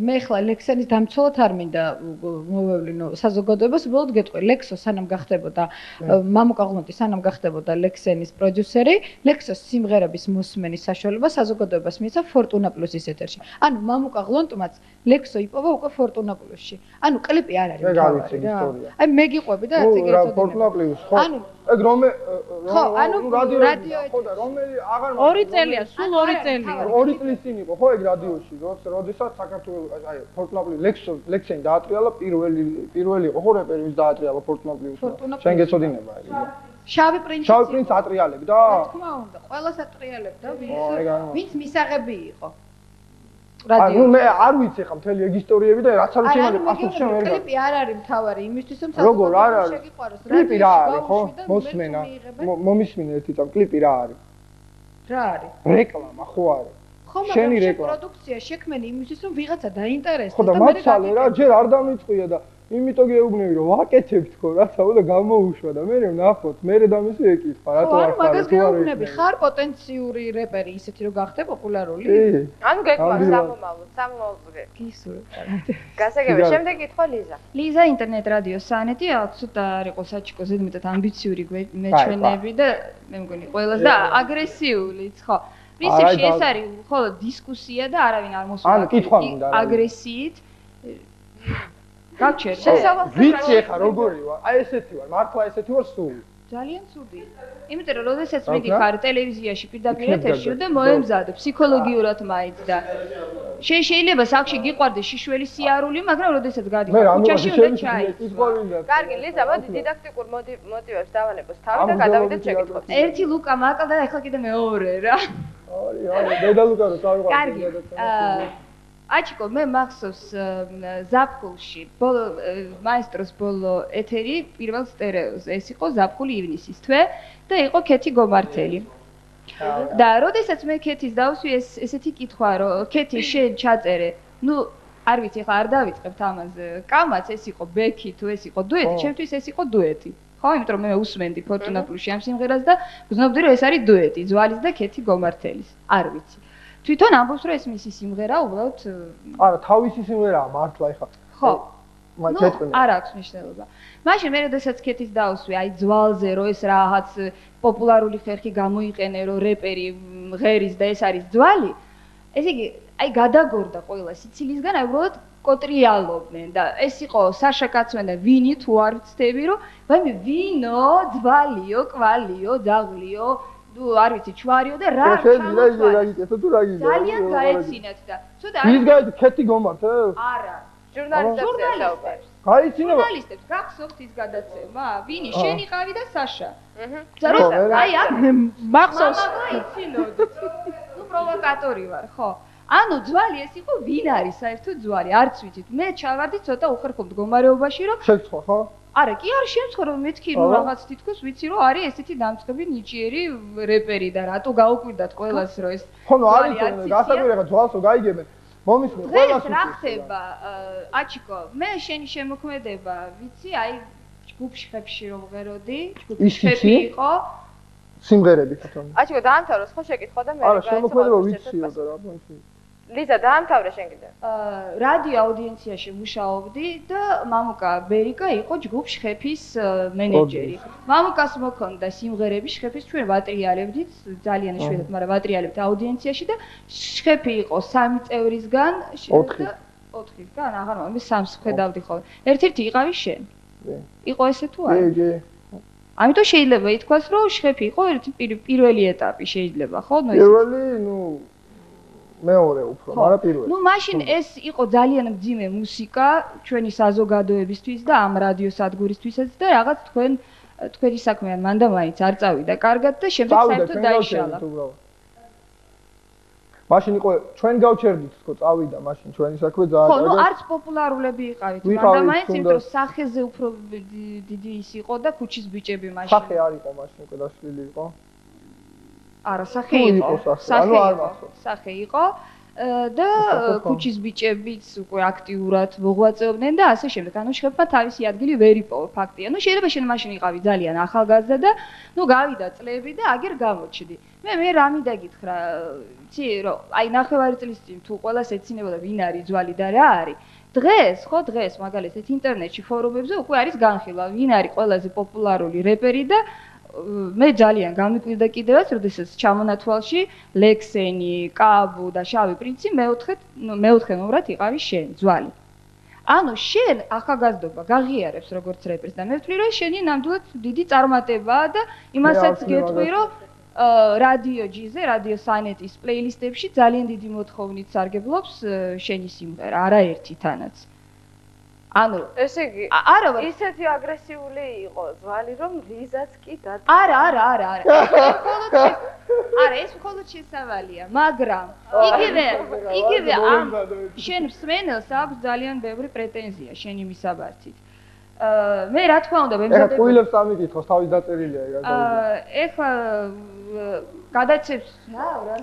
მე ხლა ლექსენის დამცველად არ მინდა მოვევლინო საზოგადოებას, უბრალოდ გეტყვი, ლექსო სანამ გახდებოდა მამუკა ღლონტი სანამ გახდებოდა ლექსენის პროდიუსერი, ლექსოს სიმღერების მოსმენის საშუალება საზოგადოებას მიეცა Fortuna Plus-ის ეთერში. ანუ მამუკა ღლონტმაც ლექსო იპოვა უკვე Fortuna Plus-ში. ანუ კლიპი არ არის მთავარი რა. აი მე გიყვები და ასე გეცოდინე. Fortuna Plus, ხო? ანუ ეგ რომე ხო, ანუ რადიო ხო და რომელი აღარ 2 წელია, სულ 2 წელია. 2 წლის წინ იყო, ხო ეგ რადიოში, როდესაც საქართველოს აი Fortuna Plus ლექსენი დაატრიალა პირველი იყო, ხო რეპერი ვის დაატრიალა Fortuna Plus. შენ გეცოდინება ეგ. შავი პრინცი. შავი პრინცი ატრიალებდა? რა თქმა უნდა, ყველას ატრიალებდა, ვინც მისაღები იყო. ანუ მე არ ვიცი ხა მთელი ეგ ისტორიები და რაც არის შემიძლია პასუხი შენ ვერ გაქვს. კლიპი არ არის მთავარი იმისთვის რომ როგორ არ არის? კლიპი რა არის ხო? მოსმენა. მომისმინე ერთი წამ კლიპი რა არის? რა არის? რეკლამა ხო არის? ხო, მაგრამ პროდუქცია შექმენი იმისთვის რომ ვიღაცა დაინტერესდეს და მე მაცალე რა, ჯერ არ დამიწყია და იმიტომ გეუბნები რომ ვაკეთებ თქო რაცაო და გამოუშვა და მე ვნახოთ, მე დამისი ეკითხა რატო არ ხარ? მაგას გეუბნები, ხარ პოტენციური რეპერი ისეთი რომ გახდე პოპულარული? ანუ გეკვა სამომავლოდ გისურვებ. გასაგებია, შემდეგ კითხვა ლიზა. ლიზა ინტერნეტ რადიო სანეტი ცოტა არ იყო საჩიკო ზედმეტად ამბიციური მეჩვენები და მე მგონი ყველას და აგრესიულიც, ხო. პრინციპში ეს არის ხოლო დისკუსია და არავინ არ მოსულა. ანუ კითხვა მინდა რა. აგრესიით გავჩერე. ვიცი ხა როგორი ვარ? აი ესეთი ვარ, მართლა ესეთი ვარ სულ. ძალიან ცუდი. იმიტომ რომ როდესაც მიგიხარ ტელევიზიაში პირდაპირ ეთერში და მოემზადო ფსიქოლოგიურად მაინც და შეიძლება სახში გიყვარდეს შიშველი სიარული, მაგრამ როდესაც გადიხარ ქუჩაში უნდა ჩაი. კარგი, ლიზა, მოდი დიდაქტიკურ მოტივებს დავალებოს თავი და გადავიდეთ შეკითხვებს. ერთი ლუკა მაკლა და ახლა კიდე მეორე რა. არის, დედა ლუკა რო წავიღო. კარგი. აჩიკო, მე მახსოვს ზაფხულში, ბოლო მაესტროს ბოლო ეთერი პირველ სტერეოზე. ეს იყო ზაფხული ივნისის თვე და იყო ქეთი გომართელი. და როდესაც მე ქეთის დავსვი ესეთი კითხვა, რომ ქეთი შენ ჩაწერე. ნუ არ ვიცი, ხა არ დავიწყებთ ამაზე. კამაც ეს იყო ბექი თუ ეს იყო დუეტი, ჩემთვის ეს იყო დუეტი. ხო, იმიტომ რომ მე უსმენდი Fortuna Plus-ში ამ სიმღერას და გზნობდი რომ ეს არის დუეტი, ზვალის და ქეთი გომართელის. არ ვიცი. თვითონ ამბობს რომ ეს მისი სიმღერა უბრალოდ არა, თავისი სიმღერაა მართლა ეხა. ხო. მაგეთყვი. არ აქვს მნიშვნელობა. მაშინ მე როდესაც ქეთის დავსვი, აი ძვალზე რომ ეს რაღაც პოპულარული ხერხი გამოიყენე, რომ რეპერი ღერის და ეს არის ძვალი. ესე იგი, აი გადაგორდა ყველა სიცილისგან, აი უბრალოდ კოტრიალობდნენ და ეს იყო საშა კაცმენ და ვინი თუ არ ვცდები რომ ვაიმე ვინო, ძვალიო, კვალიო, ძაღლიო ნუ არ ვიცი ჩვარიო და რა ძალიან გაეცინათ და ცოტა ის გაიცი ქეთი გომართელს? არა ჟურნალისტებს ეშაუბარს. გაიცინება? ჟურნალისტებს გახსოვთ ის გადაცემა? ვინი შენ იყავი და საშა. ზაროცა აი აქ მახსოვს. ნუ პროვოკატორი ვარ, ხო. ანუ ძვალი ეს იყო ვინ არის საერთოდ ძვალი? არც ვიცით. მე ჩავარდი ცოტა უხერხო მდგომარეობაში რომ შეცვა, ხო? არა, კი არ შემცხო რომ მეთქი რომ რაღაც თითქოს ვიცი რომ არის ესეთი დამწყები ნიჭიერი რეპერი და რატო გაუკვირდათ ყველას რომ ეს ხო, ნუ არის გასაკვირია ძვალსო გაიგებენ. მომისმენ ყველას რა ხდება? აჩიკო, მე შენი შემოქმედება ვიცი, აი ჯგუფში ხებში რომ ვღეროდი, ჯგუფში იყო სიმღერები თვითონ. აჩიკო, დაამთავროს ხო შეკითხვა და მე არა, შემოქმედება ვიციო და რა თქმა უნდა. ლიზა, დაამთავრე შენ კიდე. რადიო აუდიენციაში მუშაობდი და მამუკა ბერიკა იყო ჯგუფ შხეფის მენეჯერი. მამუკას მოქონდა სიმღერები შხეფის ჩვენ ვატრიალებდით, ძალიან იშვიათად, მაგრამ ვატრიალებთ აუდიენციაში და შხეფი იყო 3 წევრისგან, 4-ისგან, აღარ მომი 3-ს ხედავდი ხოლმე. ერთ-ერთი იყავი შენ. იყო ესე თუ არა? კი. ამიტომ შეიძლება ითქვას, რომ შხეფი იყო პირველი ეტაპი შეიძლება, ხო? პირველი, ნუ მეორე უფრო, მაგრამ პირველი. ნუ მაშინ ეს იყო ძალიან მძიმე მუსიკა ჩვენი საზოგადოებისთვის და ამ რადიო სადგურისთვისაც და რაღაც თქვენი საქმე მან და მაინც არ წავიდა კარგად და შემდეგ საერთოდ დაიშალა. მაშინ იყო ჩვენ გავჩერდით თქო წავიდა მაშინ ჩვენი საქმე ძალიან კარგად. ხო, ნუ არც პოპულარულები იყავით, მან და მაინც იმიტომ რომ სახეზე უფრო დიდი ის იყო და ქუჩის ბიჭები მაშინ. სახე არ იყო მაშინ, უკვე დაშლილი იყო. არა, სახე იყო. ანუ არ მახსოვს. სახე იყო. და ქუჩის ბიჭებიც უკვე აქტიურად მოღვაწეობდნენ და ასე შემდეგ. ანუ შეხება თავისი ადგილი ვერ იპოვა ფაქტია. ნუ შეიძლება შენ მაშინ იყავი ძალიან ახალგაზრდა და ნუ გავიდა წლები და აგერ გამოჩდი. მე რა მინდა გითხრა, იცი რომ აი ნახევარი წლის წინ თუ ყველას ეცინებოდა ვინ არის ძვალი და რა არის. დღეს მაგალითად ინტერნეტში ფორუმებზე უკვე არის განხილვა, ვინ არის ყველაზე პოპულარული რეპერი და მე ძალიან გამიკვირდა კიდევაც, როდესაც ჩამონათვალში ლექსენი, კაბუ და შავი პრინცი მეოთხე ნომრად იყავი შენ, ძვალი. ანუ შენ ახალგაზრდობა გაღიარებს როგორც რეპერს და მე ვთვლი რომ შენი ნამდვილად დიდი წარმატებაა და იმასაც გეტყვი რომ რადიო ჯიზე, რადიო სანეტის პლეილისტებში ძალიან დიდი მოთხოვნით სარგებლობს შენი სიმღერა, არაერთი თანაც. ანუ ესე იგი, ისეთი აგრესიული იყო ძვალი, რომ ლიზაც კი და არა. ეს მხოლოდ შესავალია, მაგრამ იგივე ამ შენ მსმენელს აქვს ძალიან ბევრი პრეტენზია შენი მისაბართით. მე რა თქმა უნდა ეხლა ყვილებს ამიკითხოს, თავის დაწერილია ეგ. ეხლა გადაცემს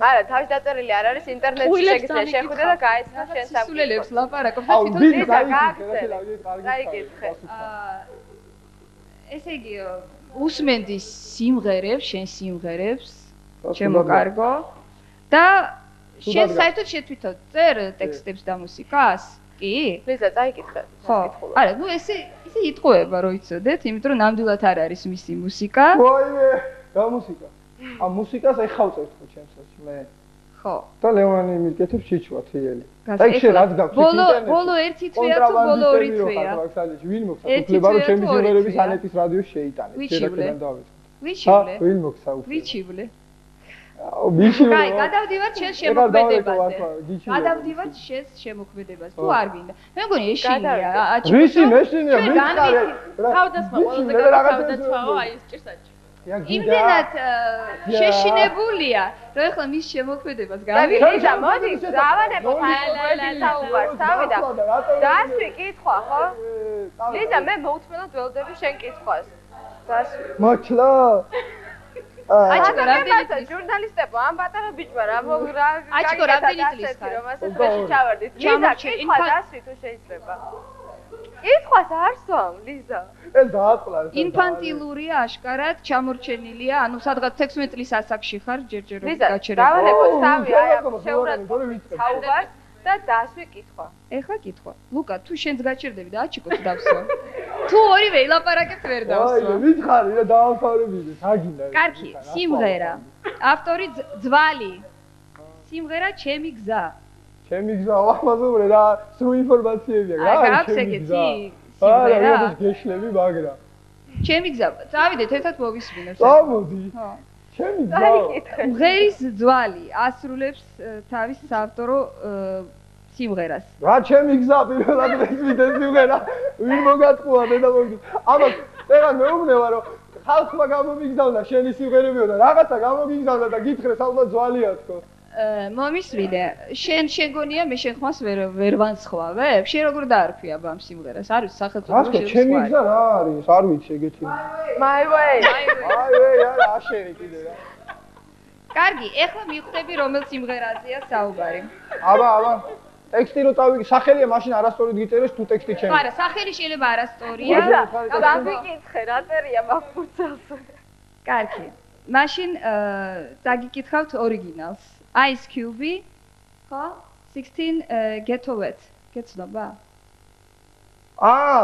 არა, თავის დაწერილი არ არის, ინტერნეტში შეგიძლია შეხვიდე და გაეცნო შენ სამკითხოს. სულელებს ლაპარაკობ და თვითონ გაიგე. ესე იგი, უსმენდი სიმღერებს, შენ სიმღერებს, ჩემო კარგო და შენ საერთოდ შეთვითონ წერ ტექსტებს და მუსიკას? კი? ლიზა, წაიკითხე. ხო. არა, ნუ ესე იტყუება რომ იცოდეთ, იმიტომ რომ ნამდვილად არ არის მისი მუსიკა. ვაიმე, რა მუსიკა? ამ მუსიკას ეხავწევთ ხო ჩემსაში მე? ხო. და ლევანი მიკეთებს ჩიჩვა თიელი. და იქ შე რაც გაქვს ინტერნეტში? ბოლო ერთი თვეა თუ ბოლო ორი თვეა? ვინ მოგცა? უფლება რომ ჩემი სიმღერების ანეტის რადიოში შეიტანეთ. შედაგებიდან დავიწყოთ. ვიჩივლე? ვინ მოგცა უფლება? ვიჩივლე? ვიჩივლე. კაი, გადავდივართ შენ შემოქმედებაზე. გადავდივართ შენ შემოქმედებაზე. თუ არ გინდა. მე მგონი ეშინია. რისი მეშინია? მითხარე. თავდასხმა ყველაზე თავდასხმაო აი ეს ჭირსაჭი. იმდენად შეშინებულია, რომ ახლა მის შემოქმედებას გავიგე. ლიზა, მოდი, დავანებოთ საუბარს, თავიდან. დასვი კითხვა, ხო? ლიზა, მე მოუთმენად ველოდები შენ კითხვას. დასვი. მართლა? აჩიკო, რამდენი წელი ჟურნალისტებო, ამ პატარა ბიჭმა რა მოგრა. აჩიკო, რამდენი წლის ხარ? რომ ასე წეში ჩავარდით. ლიზა, კითხვა დასვი თუ შეიძლება. კითხვას არ სვამ, ლიზა. ეს დააწყლა. ინფანტილურია აშკარად, ჩამორჩენილია, ანუ სადღაც 16 წლის ასაკში ხარ, ჯერჯერობით გაჩერებული. ლიზა, დავანებოთ თავი, აი ამ შეურაცხყოფის საუბარს და დასვი კითხვა. ეხლა კითხვა. ლუკა, თუ შენც გაჩერდები და აჩიკოს დავსვა. თუ ორივე ილაპარაკებთ ვერ დავსვა. აი, მითხარი რა დაამთავრებინე, საგინდა. კარგი, სიმღერა. ავტორი ძვალი. სიმღერა ჩემი გზა. ჩემი გზა, ამაზე რა სრულ ინფორმაციებია რა. გაქვს ეგეთი სიმღერა? არა, გეშლები, მაგრამ. ჩემი გზა. წავიდეთ ერთად მოვისმინოთ. წავოდი. ხო. ჩემი გზა. მღერის ძვალი ასრულებს თავის საავტორო სიმღერას. რა ჩემი გზა პირველად მესმის სიმღერა. ვინ მოგატყუა და მოდი. ამას ეხლა მეუბნება რომ ხალხმა გამომიგზავნა შენი სიმღერებიო და რაღაცა გამომიგზავნა და გითხრეს ალბათ ძვალია თქო. მომისმინე, შენ შეგონია მე შენ ხმას ვერ ვანსხვავებ? შენ როგორ დაარქვია ამ სიმღერას? არის სახელმწიფო შეცვლა. რა ჩემი გზა რა არის? არ ვიცი ეგეთი. My way. არა, აშენი კიდე რა. კარგი, ეხლა მივხვდები რომელ სიმღერაზეა საუბარი. აბა. ტექსტი რო წავიგე, სახელია მაშინ არასწორად გიწერეს თუ ტექსტი ჩემი. არა, სახელი შეიძლება არასწორია. დავიკითხე, რა წერია მაგფურცელს. კარგი. მაშინ დაგიკითხავთ ორიგინალს. Ice Cube, ხო? 16 Ghetto Wet. გეცნობა?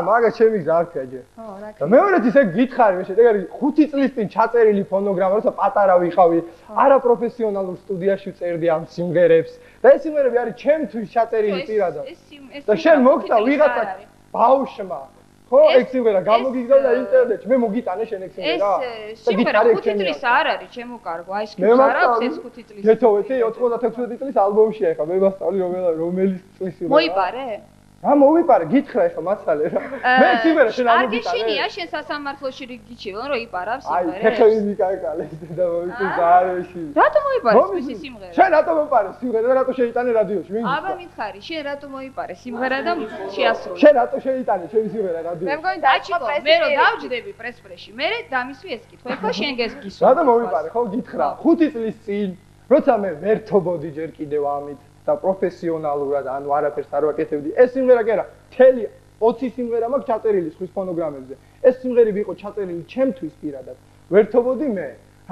მაგა ჩემი გზა არქია ჯერ. ხო, რა. და მეორეც ისე გითხარი მე შედეგარი 5 წლის წინ ჩაწერილი ფონოგრამა, როცა პატარა ვიყავი, არაპროფესიონალურ სტუდიაში წერდი ამ სიმღერებს. და ეს სიმღერები არის ჩემთვის ჩაწერილი პირადად. და შენ მოგწა ვიღაცა ბაუშმა. ხო, ეგ სიმღერა გამოგიგზავნა ინტერნეტში. მე მოგიტანე შენ ეგ სიმღერა. ეს სიმღერა 5 წლის არ არის, ჩემო კარგო. Ice Cube არ აქვს ეს 5 წლის. გეთოვეთი 96 წლის ალბომშია ეხა. მე მასწავლი რომელი წლის სიმღერა. მოიპარე? რა მოვიპარე, გითხრა ეხლა მასალე რა. მე სიმღერა შენ არ მოგიტარე. არგეშინია შენ სასამართლოში რიგიჩივენ რომ იპარავ აი, სიმღერას. ხეხები მიკაკალეს და მოვიწვის არეში. რატომ მოიპარე მისი სიმღერა? შენ რატომ მოპარე სიმღერა და რატო შეიტანე რადიოში? ვინ? აბა მითხარი, შენ რატომ მოიპარე სიმღერა და შეასრულე? შენ რატო შეიტანე ჩემი სიმღერა რადიოში? მე მგონი დაიწყო მე რომ დავჯდები პრესპრესში, მე დამისვი ეს კითხვა, ეხლა შენ გესგისო. რატომ მოვიპარე, ხო გითხრა? 5 წლის წინ, როცა მე ვერთობოდი ჯერ კიდევ ამით და პროფესიონალურად ანუ არაფერს არ ვაკეთებდი. ეს სიმღერა კი არა, მთელი 20 სიმღერა მაქვს ჩაწერილი სხვის ფონოგრამებზე. ეს სიმღერები იყო ჩაწერილი ჩემთვის პირადად. ვერთობოდი მე.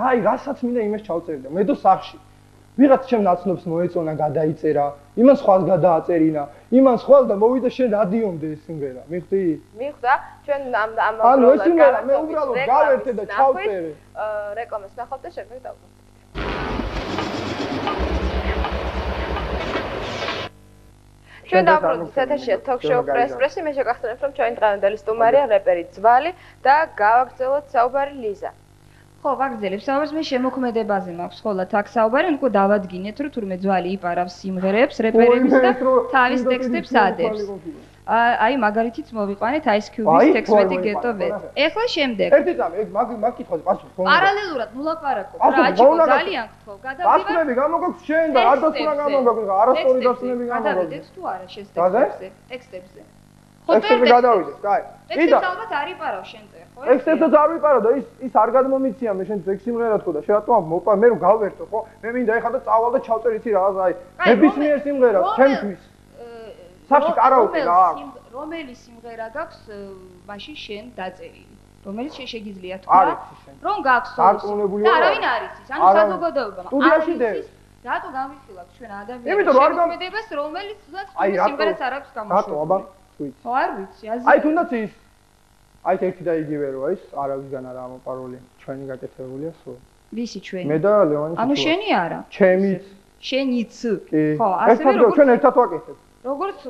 აი, რასაც მინდა იმას ჩავწერდა. მე დო სახში. ვიღაც ჩემ ნაცნობს მოეწონა, გადაიწერა, იმან სხვას გადააწერინა, იმან სხვას და მოვიდა შენ რადიომდე ეს სიმღერა. მიხვდი? მიხვდა, ჩვენ ამ ანუ ეს სიმღერა მე უბრალოდ გავერთე და ჩავწერე. რეკლამას ნახავთ და შემდეგ დავუყურებთ. ჩვენ დავბრუნდით ეთერშია თოქ-შოუ პრესპრესი, მე შეგახსენებთ რომ ჩვენი დღევანდელი სტუმარია რეპერი ძვალი და გავაგრძელოთ საუბარი ლიზა. ხო, ვაგრძელებ საუბარს, მე შემოქმედებაზე მაქვს ხოლმე აქ საუბარი, უკვე დავადგინეთ რომ თურმე ძვალი იპარავს სიმღერებს, რეპერებს და თავის ტექსტებს ადებს. აი მაგალითიც მოვიყვანეთ Ice Cube-ის 16 Ghetto Wet. ეხლა შემდეგ. ერთი წამი, ეგ მაგ კითხვაზე პასუხი ხო? პარალელურად მოლაპარაკობ. რა აჭიკო ძალიან გთხოვ. გადავიდეთ. დასკვნები გამოგაქვს შენ და არ დასკვნა გამოგაქვს, არასწორი დასკვნები გამოგაქვს. გადავიდეთ თუ არა შენ ტექსტებზე? ტექსტებზე. ხო, ტექსტები გადავიდეთ, კაი. ტექსტებს ალბათ არ იპარავ შენზე, ხო? ტექსტებსაც არ ვიპარავ და ის არ გადმომიცია მე შენ ტექსტი სიმღერა თქო და შენ რატომ მოპა მე რომ გავერთო, ხო? მე მინდა ეხლა და წავალ და ჩავწერ იცი რაღაც აი ნებისმიერ სიმღერას ჩემთვის. სახში კარაოკე რა აქვს? რომელი სიმღერა გაქვს მაშინ შენ დაწერილი? რომელიც შენ შეგიძლია თქვა? რომ გაქვს დარწმუნებული და არავინ არ იცის. ანუ საზოგადოება. სტუდიაში დე. რატო გამიხილავთ ჩვენ ადამიანებს? იმიტომ რომ არ გამოდებას რომელიც სიმღერას არ აქვს გამოშვებული. რატო აბა? ვიცი. ხო არ ვიცი, აზრი. აი თუნდაც ის აი ერთი და იგივე რო ის არავისგან არ ამოპარული. ჩვენი გაკეთებულია სულ. ვისი ჩვენი? მე და ლევანი. ანუ შენი არა. ჩემიც. შენიც. ხო, ასევე როგორც ჩვენ ერთად ვაკეთებთ. როგორც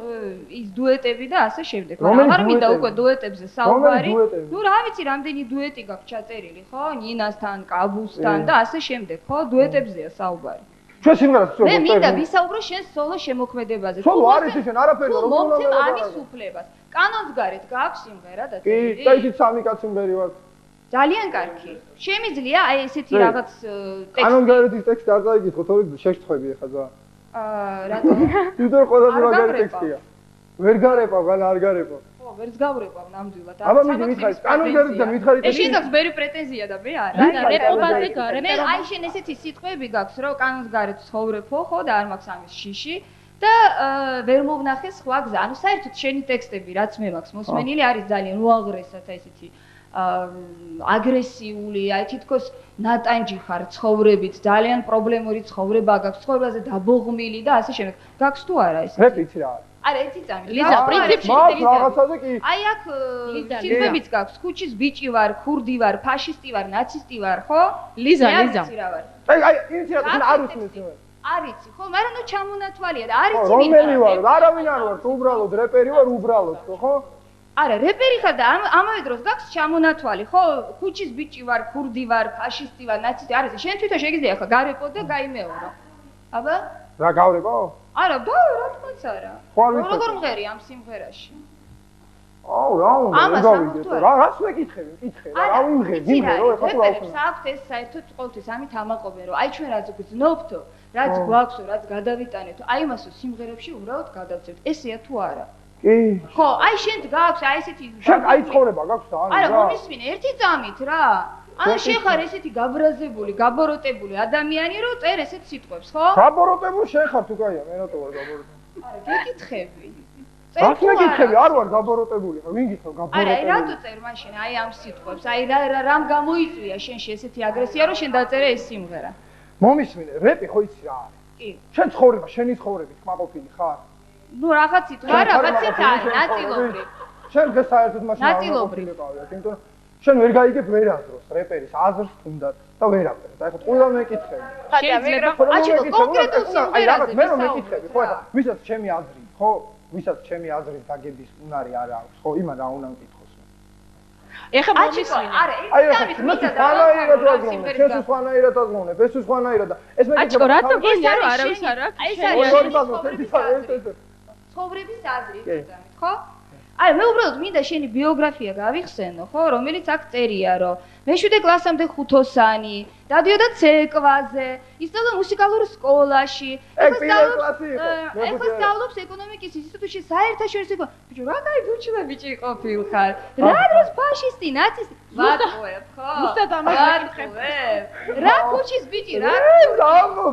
ის დუეტები და ასე შემდეგ. აღარ მინდა უკვე დუეტებზე საუბარი. ნუ რა ვიცი, რამდენი დუეტი გაქვს ჩაწერილი, ხო? ნინასთან, კაბუსთან და ასე შემდეგ, ხო? დუეტებზეა საუბარი. ჩვენ სიმღერას ვწერ. მე მინდა ვისაუბრო შენ სოლო შემოქმედებაზე. სოლო არის შენ არაფერი რომ მომცემ ამის უფლებას. კანონს გარეთ გაქვს სიმღერა და კი, და ისიც სამი კაცი სიმღერი ვარ. ძალიან კარგი. შემიძლია აი ესეთი რაღაც ტექსტი. კანონს გარეთ ის ტექსტი არ დაიგითხო, თორე შეშთხვები ახლა ზა. რატო? თვითონ ყველაზე მაგარი ტექსტია. ვერ გარებავ, არ გარებავ. ხო, ვერც გავრებავ ნამდვილად. აბა მითხარი, კანონს გარეთ და მითხარი ტექსტი. ეს შეგაქვს ბევრი პრეტენზია და მე არა. რეპობაზე გარეთ. მე აი შენ ესეთი სიტყვები გაქვს, რომ კანონს გარეთ ცხოვრებო, ხო და არ მაქვს ამის შიში. და ვერ მოვნახე სხვა გზა. ანუ საერთოდ შენი ტექსტები, რაც მე მაქვს მოსმენილი, არის ძალიან უაღრესად ესეთი აგრესიული, აი თითქოს ნატანჯი ხარ ცხოვრებით, ძალიან პრობლემური ცხოვრება გაქვს, ცხოვრებაზე დაბოღმილი და ასე შემდეგ. გაქვს თუ არა ეს? რეპიცი რა არის? არა, ერთი წამი. ლიზა, პრინციპში რაღაცაზე კი. აი აქ სიმღერებიც გაქვს, ქუჩის ბიჭი ვარ, ქურდი ვარ, ფაშისტი ვარ, ნაცისტი ვარ, ხო? ლიზა. აი, იცი რა, შენ არ უსმენს მე. არ იცი, ხო, მაგრამ ნუ ჩამონათვალია და არ იცი რომელი ვარ? არავინ არ ვარ, უბრალოდ რეპერი ვარ, უბრალოდ, ხო? არა, რეპერი ხარ და ამავე დროს გაქვს ჩამონათვალი, ხო? ქუჩის ბიჭი ვარ, ქურდი ვარ, ფაშისტი ვარ, ნაცისტი, არ იცი, შენ თვითონ შეგიძლია ახლა გარეპო და გაიმეორო. აბა? რა გავრებო? არა, რა თქმაც არა. როგორ მღერი ამ სიმღერაში? აუ, რა უნდა გავიგე? რას მეკითხები? მკითხე, რა ვიმღერ, ვიმღერო, ეხლა თუ რა ვქნა. საერთოდ ეს საერთოდ ყოველთვის ამით ამაყობენ, რომ აი ჩვენ რაც გძნობთო, რაც გვაქვსო, რაც გადავიტანეთო, აი იმასო სიმღერებში უბრალოდ გადავწევთ. ესეა თუ არა? კი. ხო, აი შენ გაქვს აი ესეთი შენ აი ცხოვრება გაქვს და ანუ რა. არა, მომისმინე, ერთი წამით რა. ანუ შენ ხარ ესეთი გაბრაზებული, გაბოროტებული ადამიანი, რომ წერ ესეთ სიტყვებს, ხო? გაბოროტებული შენ ხარ თუ კაია, მე რატო ვარ გაბოროტებული? არა, გეკითხები. რას მეკითხები? არ ვარ გაბოროტებული, ხო? ვინ გითხო გაბოროტებული? არა, რატო წერ მაშინ აი ამ სიტყვებს? აი რამ გამოიწვია შენში ესეთი აგრესია, რომ შენ დაწერე ეს სიმღერა? მომისმინე, რეპი ხო იცი რა არის? კი. შენ ცხოვრება, შენი ცხოვრებით კმაყოფილი ხარ? ნუ რაღაც სიტყვა, რაღაცით არის, ნაწილობრივ. შენ დღეს საერთოდ მაშინ არ ნაწილობრივ. იმიტომ რომ შენ ვერ გაიგებ ვერასდროს რეპერის აზრს თუნდაც და ვერაფერს. აი ხო ყველა მეკითხები. შეიძლება კონკრეტულ სიმღერაზე მე რომ მეკითხები, ხო ახლა ვისაც ჩემი აზრი, ხო? ვისაც ჩემი აზრის დაგების უნარი არ აქვს, ხო? იმან რა უნდა მკითხოს მე. ეხლა მომისმინე. არა, ეს მითხრა სხვანაირად ვაგროვებ, შენ სხვანაირად ვაგროვებ, ეს სხვანაირად და ეს მეკითხება. აჩკო რატო გინდა რომ არავის არ აქვს? აი ეს არის ცხოვრების აზრი იგზავნით, ხო? აი, მე უბრალოდ მინდა შენი ბიოგრაფია გავიხსენო, ხო, რომელიც აქ წერია, რომ მე-7 კლასამდე ხუთოსანი, დადიოდა ცეკვაზე, ისწავლა მუსიკალურ სკოლაში. ეხლა სწავლობს ეკონომიკის ინსტიტუტში საერთაშორისო ეკონომიკა. ბიჭო, რა კაი ბუჩლა ბიჭი ყოფილხარ. რა დროს ფაშისტი, ნაცისტი, ვატყუებ, ხო? უბრალოდ ამას რა ქუჩის ბიჭი, რა?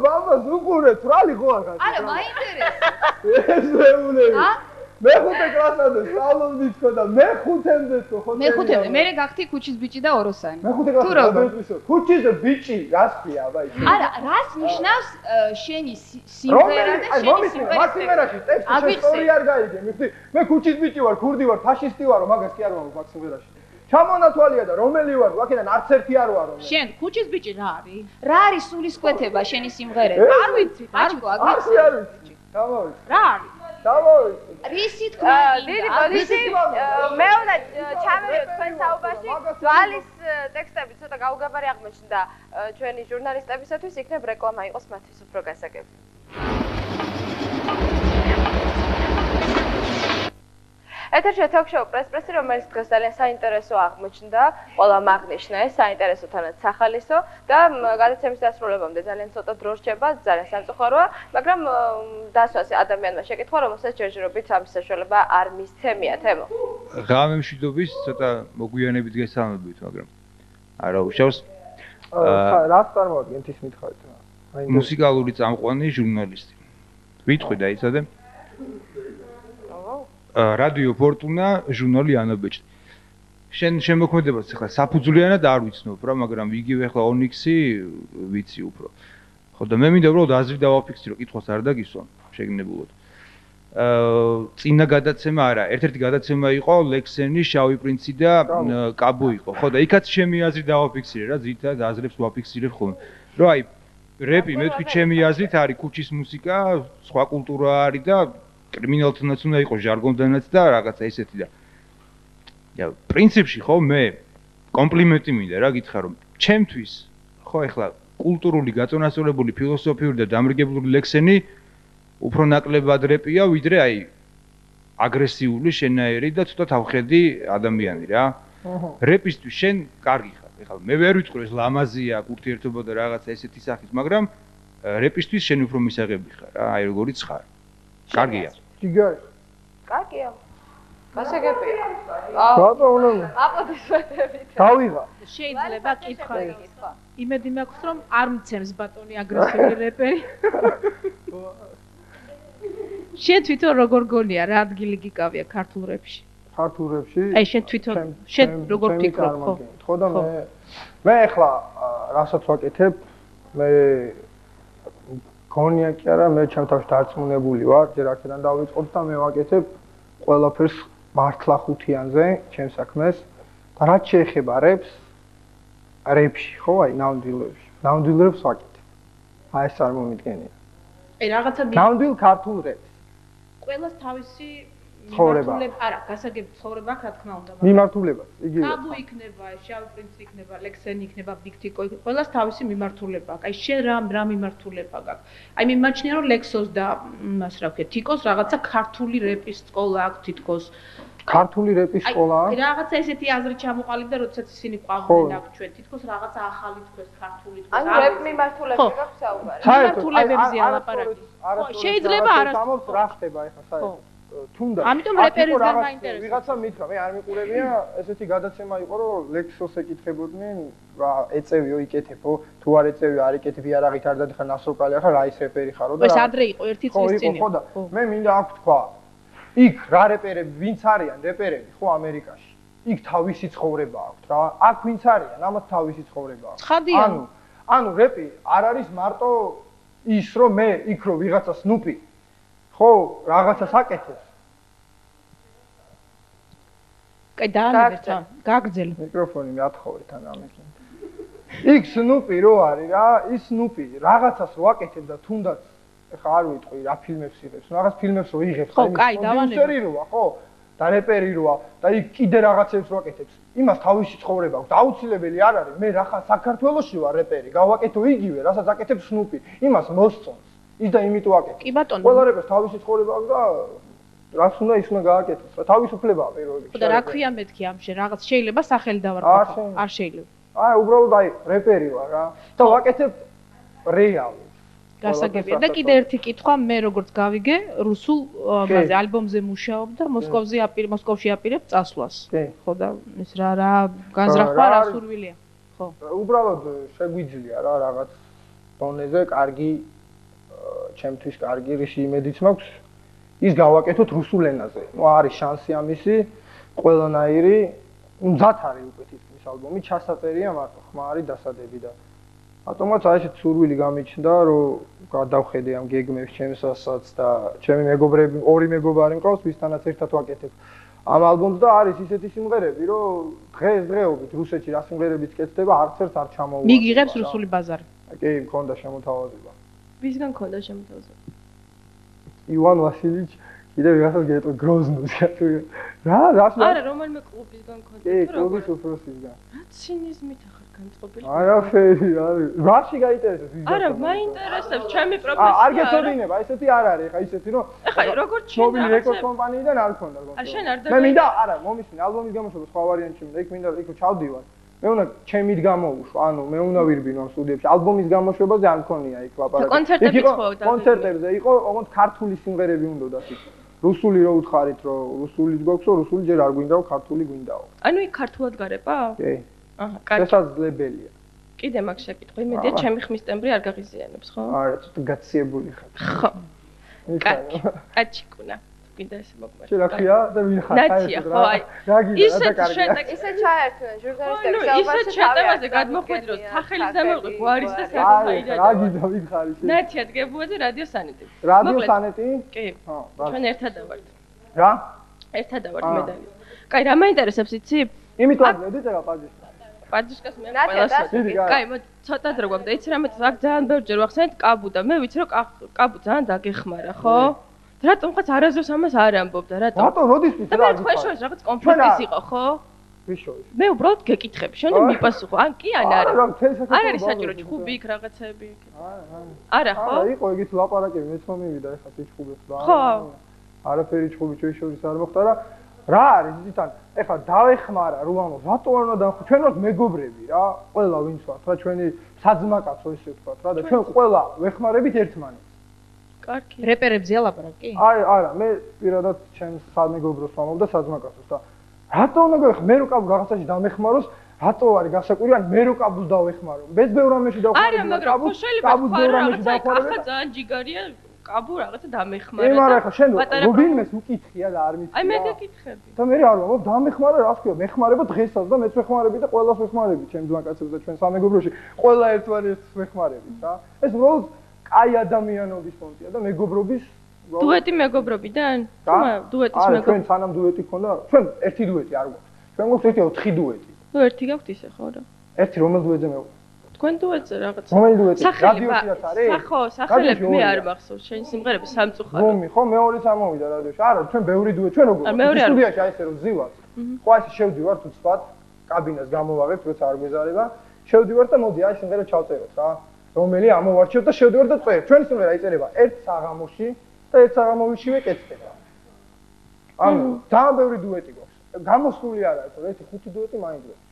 ბაბა, უყურე, თრალი ხო არ ხარ? არა, მაინტერესებს. ეს მეუნები. მე-5 კლასამდე სწავლობდი თქო და მე-5-მდე თქო ხო? მე-5-მდე, მე გახდი ქუჩის ბიჭი და ოროსანი. მე-5 კლასამდე ქუჩის ბიჭი, რას ხია, ბაი? არა, რას ნიშნავს შენი სიმღერა და შენი სიმღერა? მაგ სიმღერაში ტექსტი ისტორია არ გაიგე, მიხდი, მე ქუჩის ბიჭი ვარ, ქურდი ვარ, ფაშისტი ვარო, მაგას კი არ ვამბობ მაგ სიმღერაში. ჩამონათვალია და რომელი ვარ, აქედან არც ერთი არ ვარო. შენ ქუჩის ბიჭი რა არის? რა არის სულისკვეთება შენი სიმღერები? არ ვიცი, ბაჭკო, არ ვიცი. გამოვიცი. რა არის? გამოვიცი. რისი თქვა? დიდი ბოდიში მე უნდა ჩამოვიდე თქვენ საუბარში. ძვალის ტექსტები ცოტა გაუგებარი აღმოჩნდა ჩვენი ჟურნალისტებისათვის, იქნებ რეკლამა იყოს მათთვის უფრო გასაგები. ეთერშია თოქ-შოუ პრესპრესი, რომელიც დღეს ძალიან საინტერესო აღმოჩნდა, ყველამ აღნიშნა ეს საინტერესო თანაც სახალისო და გადაცემის დასრულებამდე ძალიან ცოტა დრო რჩება, ძალიან სამწუხაროა, მაგრამ დასვას ადამიანმა შეკითხვა, რომელსაც ჯერჯერობით ამის საშუალება არ მისცემია თემო. ღამე მშვიდობის ცოტა მოგვიანებით გესალმებით, მაგრამ არა უშავს. რას წარმოადგენთ ის მითხარით რა? მუსიკალური წამყვანი ჟურნალისტი. ვიტყვი და იცოდე? რადიო ფორტუნა, ჟურნალი ანაბეჭდი. შენ შემოქმედებას ახლა საფუძვლიანად არ ვიცნობ რა, მაგრამ იგივე ახლა ონიქსი ვიცი უფრო. ხო და მე მინდა უბრალოდ აზრი დავაფიქსირო, კითხვას არ დაგისვამ შეგნებულად. წინა გადაცემა არა, ერთ-ერთი გადაცემა იყო ლექსენი, შავი პრინცი და კაბო იყო. ხო და იქაც ჩემი აზრი დავაფიქსირე რა, ძირითადად აზრებს ვაფიქსირებ ხოლმე. რომ აი რეპი მე თქვი ჩემი აზრით არის ქუჩის მუსიკა, სხვა კულტურა არის და კრიმინალთანაც უნდა იყოს ჟარგონდანაც და რაღაცა ისეთი და პრინციპში ხო მე კომპლიმენტი მინდა რა გითხრა რომ ჩემთვის ხო ეხლა კულტურული გაწონასწორებული ფილოსოფიური და დამრიგებლური ლექსენი უფრო ნაკლებად რეპია ვიდრე აი აგრესიული შენაერი და ცოტა თავხედი ადამიანი რა რეპისთვის შენ კარგი ხარ ეხლა მე ვერ ვიტყვი ეს ლამაზია ურთიერთობა და რაღაცა ესეთი სახის მაგრამ რეპისთვის შენ უფრო მისაღები ხარ რა აი როგორიც ხარ კარგია ჯიგარი. კარგია. გასაგებია. ბაბა უნდა. აპლოდისმენტებით. დავიღა. შეიძლება კითხვა. იმედი მაქვს რომ არ მცემს ბატონი აგრესიული რეპერი. შენ თვითონ როგორ გონია რა ადგილი გიკავია ქართულ რეპში? ქართულ რეპში? აი შენ თვითონ შენ როგორ ფიქრობ ხო? ხო და მე ახლა რასაც ვაკეთებ მე გონია კი არა მე ჩემ თავში დარწმუნებული ვარ ჯერ აქედან დავიწყოთ და მე ვაკეთებ ყველაფერს მართლა ხუთიანზე ჩემ საქმეს და რაც შეეხება რეპში ხო აი ნამდვილებს ვაკეთებ აი ეს არ მომიდგენია აი რაღაცა ნამდვილ ქართულ რეპს ყველას თავისი მიმართულება არა გასაგები ცხოვრება აქ რა თქმა უნდა მიმართულება იგივე კაბო იქნება შავი პრინცი იქნება ლექსენი იქნება ბიგთიკო ყველას თავისი მიმართულება აქვს აი შენ რა მიმართულება გაქვს აი მიმაჩნია რომ ლექსოს და მას რა ვქეთ თიკოს რაღაცა ქართული რეპის სკოლა აქვს თითქოს ქართული რეპის სკოლა აი რაღაცა ესეთი აზრი ჩამოყალიბდა როდესაც ისინი ყვავდნენ აქ ჩვენ თითქოს რაღაცა ახალი თქოს ქართული თქოს ანუ რეპ მიმართულებით გაქვს საუბარი მიმართულებებზეა ლაპარაკი ხო შეიძლება არასდროს რა ხდება ეხლა საერთოდ თუნდაც ამიტომ რეპერისგან მაინტერესებს ვიღაცა მითხრა მე არ მიყურებია ესეთი გადაცემა იყო რომ ლექსოს ეკითხებოდნენ რა ეწევიო იკეთებო თუ არ ეწევიო არ იკეთები არაღით არ დადიხარ ნასროპალი ახლა რა ის რეპერი ხარო და ეს ადრე იყო ერთი წლის წინ ხო და მე მინდა აქ თქვა იქ რა რეპერები ვინც არიან რეპერები ხო ამერიკაში იქ თავისი ცხოვრება აქვს რა აქ ვინც არიან ამათ თავისი ცხოვრება აქვს ანუ რეპი არ არის მარტო ის რომ მე იქ რომ ვიღაცა სნუპი ხო რაღაცას აკეთებს კაი დაანებეთ რა გაგძელ მიკროფონი მეათხოვეთ ან ამექენ იქ სნუპი რო არის რა ის სნუპი რაღაცას რო აკეთებს და თუნდაც ეხა არ ვიტყვი რა ფილმებს იღებს რაღაც ფილმებს რო იღებს ხო კაი დავანებეთ ხო და რეპერი როა და იქ კიდე რაღაცებს რო აკეთებს იმას თავისი ცხოვრება აქვს აუცილებელი არ არის მე რახან საქართველოში ვარ რეპერი გავაკეთო იგივე რასაც აკეთებს სნუპი იმას მოსწონს ის და იმიტომ აკეთებს კი ბატონო ყველა რეპერს თავისი ცხოვრება აქვს და რას უნდა ის უნდა გააკეთოს რა თავისუფლებაა პირველ რიგში. ხო და რა ქვია მეთქი ამში რაღაც შეიძლება სახელი დავარქვათ არ შეიძლება. აი უბრალოდ აი რეპერი ვარ რა და ვაკეთებ რეალს. გასაგებია და კიდე ერთი კითხვა მე როგორც გავიგე რუსულ მასე ალბომზე მუშაობ და მოსკოვში აპირებ წასვლას. ხო და ის რა განზრახვა რა სურვილია. ხო. უბრალოდ შეგვიძლია რა რაღაც დონეზე კარგი ჩემთვის კარგი რიში იმედიც მაქვს ის გავაკეთოთ რუსულ ენაზე. ნუ არის შანსი ამისი ყველანაირი მზად არის უკვე თითქმის ალბომი ჩასაწერია მარტო ხმა არის დასადები და ატომაც აი ესეთ სურვილი გამიჩნდა რომ გადავხედე ამ გეგმებს ჩემსაც და ჩემი მეგობრები ორი მეგობარი მყავს ვისთანაც ერთად ვაკეთებ ამ ალბომს და არის ისეთი სიმღერები რომ დღესდღეობით რუსეთში რა სიმღერებიც კეთდება არც ერთ არ ჩამოუვარდება. მიგიღებს რუსული ბაზარი. კი, მქონდა შემოთავაზება. ვისგან მქონდა შემოთავაზება? ივან ვასილიჩ კიდე ვიღაცას გეტყვი გროზნოს რა არა რომელიმე კლუბისგან მქონდა კი კლუბის უფროსისგან რა ცინიზმით ახარ განწყობილი არაფერი არის რაში გაინტერესებს ის არა მაინტერესებს ჩემი პროფესია არ გეცოდინება ესეთი არ არის ხა ისეთი რომ ეხა როგორც შენ მობილი რეკორდ კომპანიიდან არ მქონდა არ შენ არ მე მინდა არა მომისმინე ალბომის გამოშვება სხვა ვარიანტი მინდა იქ მინდა იქ ჩავდივარ მე უნდა ჩემით გამოვუშვა ანუ მე უნდა ვირბინო ამ სტუდიებში ალბომის გამოშვებაზე არ მქონია იქ ლაპარაკი კონცერტები ხო კონცერტებზე იყო ოღონდ ქართული სიმღერები უნდათ იქ რუსული რო უთხარით რომ რუსულიც გვაქვსო რუსული ჯერ არ გვინდაო ქართული გვინდაო ანუ იქ ქართულად გარება კი აჰა კარგი შესაძლებელია კიდე მაგ შეკითხვა იმედია ჩემი ხმის ტემბრი არ გაღიზიანებს ხო არა ცოტა გაციებული ხარ ხო კაჩიკუნა კიდე ეს მოგმართ შეგახია და ვინახარ ნაცია ხო აი ისე ჩაერთვენ ჟურნალისტები ისე შეტევაზე გადმოხვედი რომ სახელის დამოყი გვარის და საერთოდ რა გინდა ვიხარი ნაცია დგებუაძე რადიო სანეტი რადიო სანეტი კი ხო ჩვენ ერთად ვართ რა ერთად ვართ მედალი კაი რა მაინტერესებს იცი იმიტომ მედით რა პაჯიშკა პაჯიშკას მე ყველასა კაი ცოტა დრო გვაქვს და იცი რა მე აქ ძალიან ბევრჯერ ვახსენეთ კაბუ და მე ვიცი რომ კაბუ ძალიან დაგეხმარა ხო რატომ ხაც არაზოს ამას არ ამბობდა რატომ როდის ვიცი რა მე თქვენ შორის რაღაც კონფლიქტის იყო ხო ვიშოვის მე უბრალოდ გეკითხები შენ მიპასუხო ან კი ან არა არ არის საჭირო ჩხუბი იქ რაღაცები იქ არა ხო არა იყო იგიც ლაპარაკები მეც მომივიდა ეხლა ჩხუბებს და ხო არაფერი ჩხუბი ჩვენი შორის არ მოხდა რა არის იცით ეხლა დავეხმარა რომ ანუ რატო არ უნდა დავხო ჩვენ ვართ მეგობრები რა ყველა ვინც ვართ რა ჩვენი საძმაკაცო ესე ვთქვათ რა და ჩვენ ყველა ვეხმარებით ერთმანეთს კარგი რეპერებზეა ლაპარაკი არა მე პირადად ჩემს სამეგობროს ვამობ და საძმაკაცოს და რატო უნდა გავეხმარო მე რო კაბუ რაღაცაში დამეხმაროს რატო არის გასაკვირი ან მე რო კაბუს დავეხმარო მეც ბევრ ამაში დავხმარებ არა მაგრამ ხო შეიძლება თქვა რაღაცა ძალიან ჯიგარია კაბუ რაღაცა დამეხმარა და არა ხო შენ რობინმეს უკითხია და არ მიცია აი მე გეკითხები და მე არ ვამბობ დამეხმარა რა თქვია მეხმარება დღესაც და მეც ვეხმარები და ყველას ვეხმარები ჩემს ძმაკაცებს და ჩვენ სამეგობროში ყველა ერთმანეთს ვეხმარებით რა ეს უბრალოდ აი ადამიანობის პონტია და მეგობრობის დუეტი მეგობრობიდან? თუმა დუეტის მეგობრობი. ჩვენ სანამ დუეტი ქონდა, ჩვენ ერთი დუეტი არ გვაქვს. ჩვენ გვაქვს ერთი 4 დუეტი. ნუ ერთი გაქვთ ისე ხო რა? ერთი რომელ დუეტზე მე? თქვენ დუეტზე რაღაც. რომელი დუეტი? რადიოშიაც არის? ხო, სახელები მე არ მახსოვს, შენი სიმღერები სამწუხარო. რომი, ხო, მეორეც ამოვიდა რადიოში. არა, ჩვენ ბევრი დუეტი, ჩვენ როგორ? სტუდიაში აი ესე რომ ზივართ. ხო, აი შევდივართ უცბად, კაბინას გამოვაღებთ, როცა არ გვეზარება. შევდივართ და მოდი აი სიმღერა ჩავწეროთ რა. რომელი ამოვარჩევ და შევდივარ და წერებ. ჩვენი სიმღერა იწერება ერთ საღამოში და ერთ საღამოვიშივე კეთდება. ანუ ძალიან ბევრი დუეტი გვაქვს. გამოსული არ არის, ერთი 5 დუეტი მაინც გვაქვს.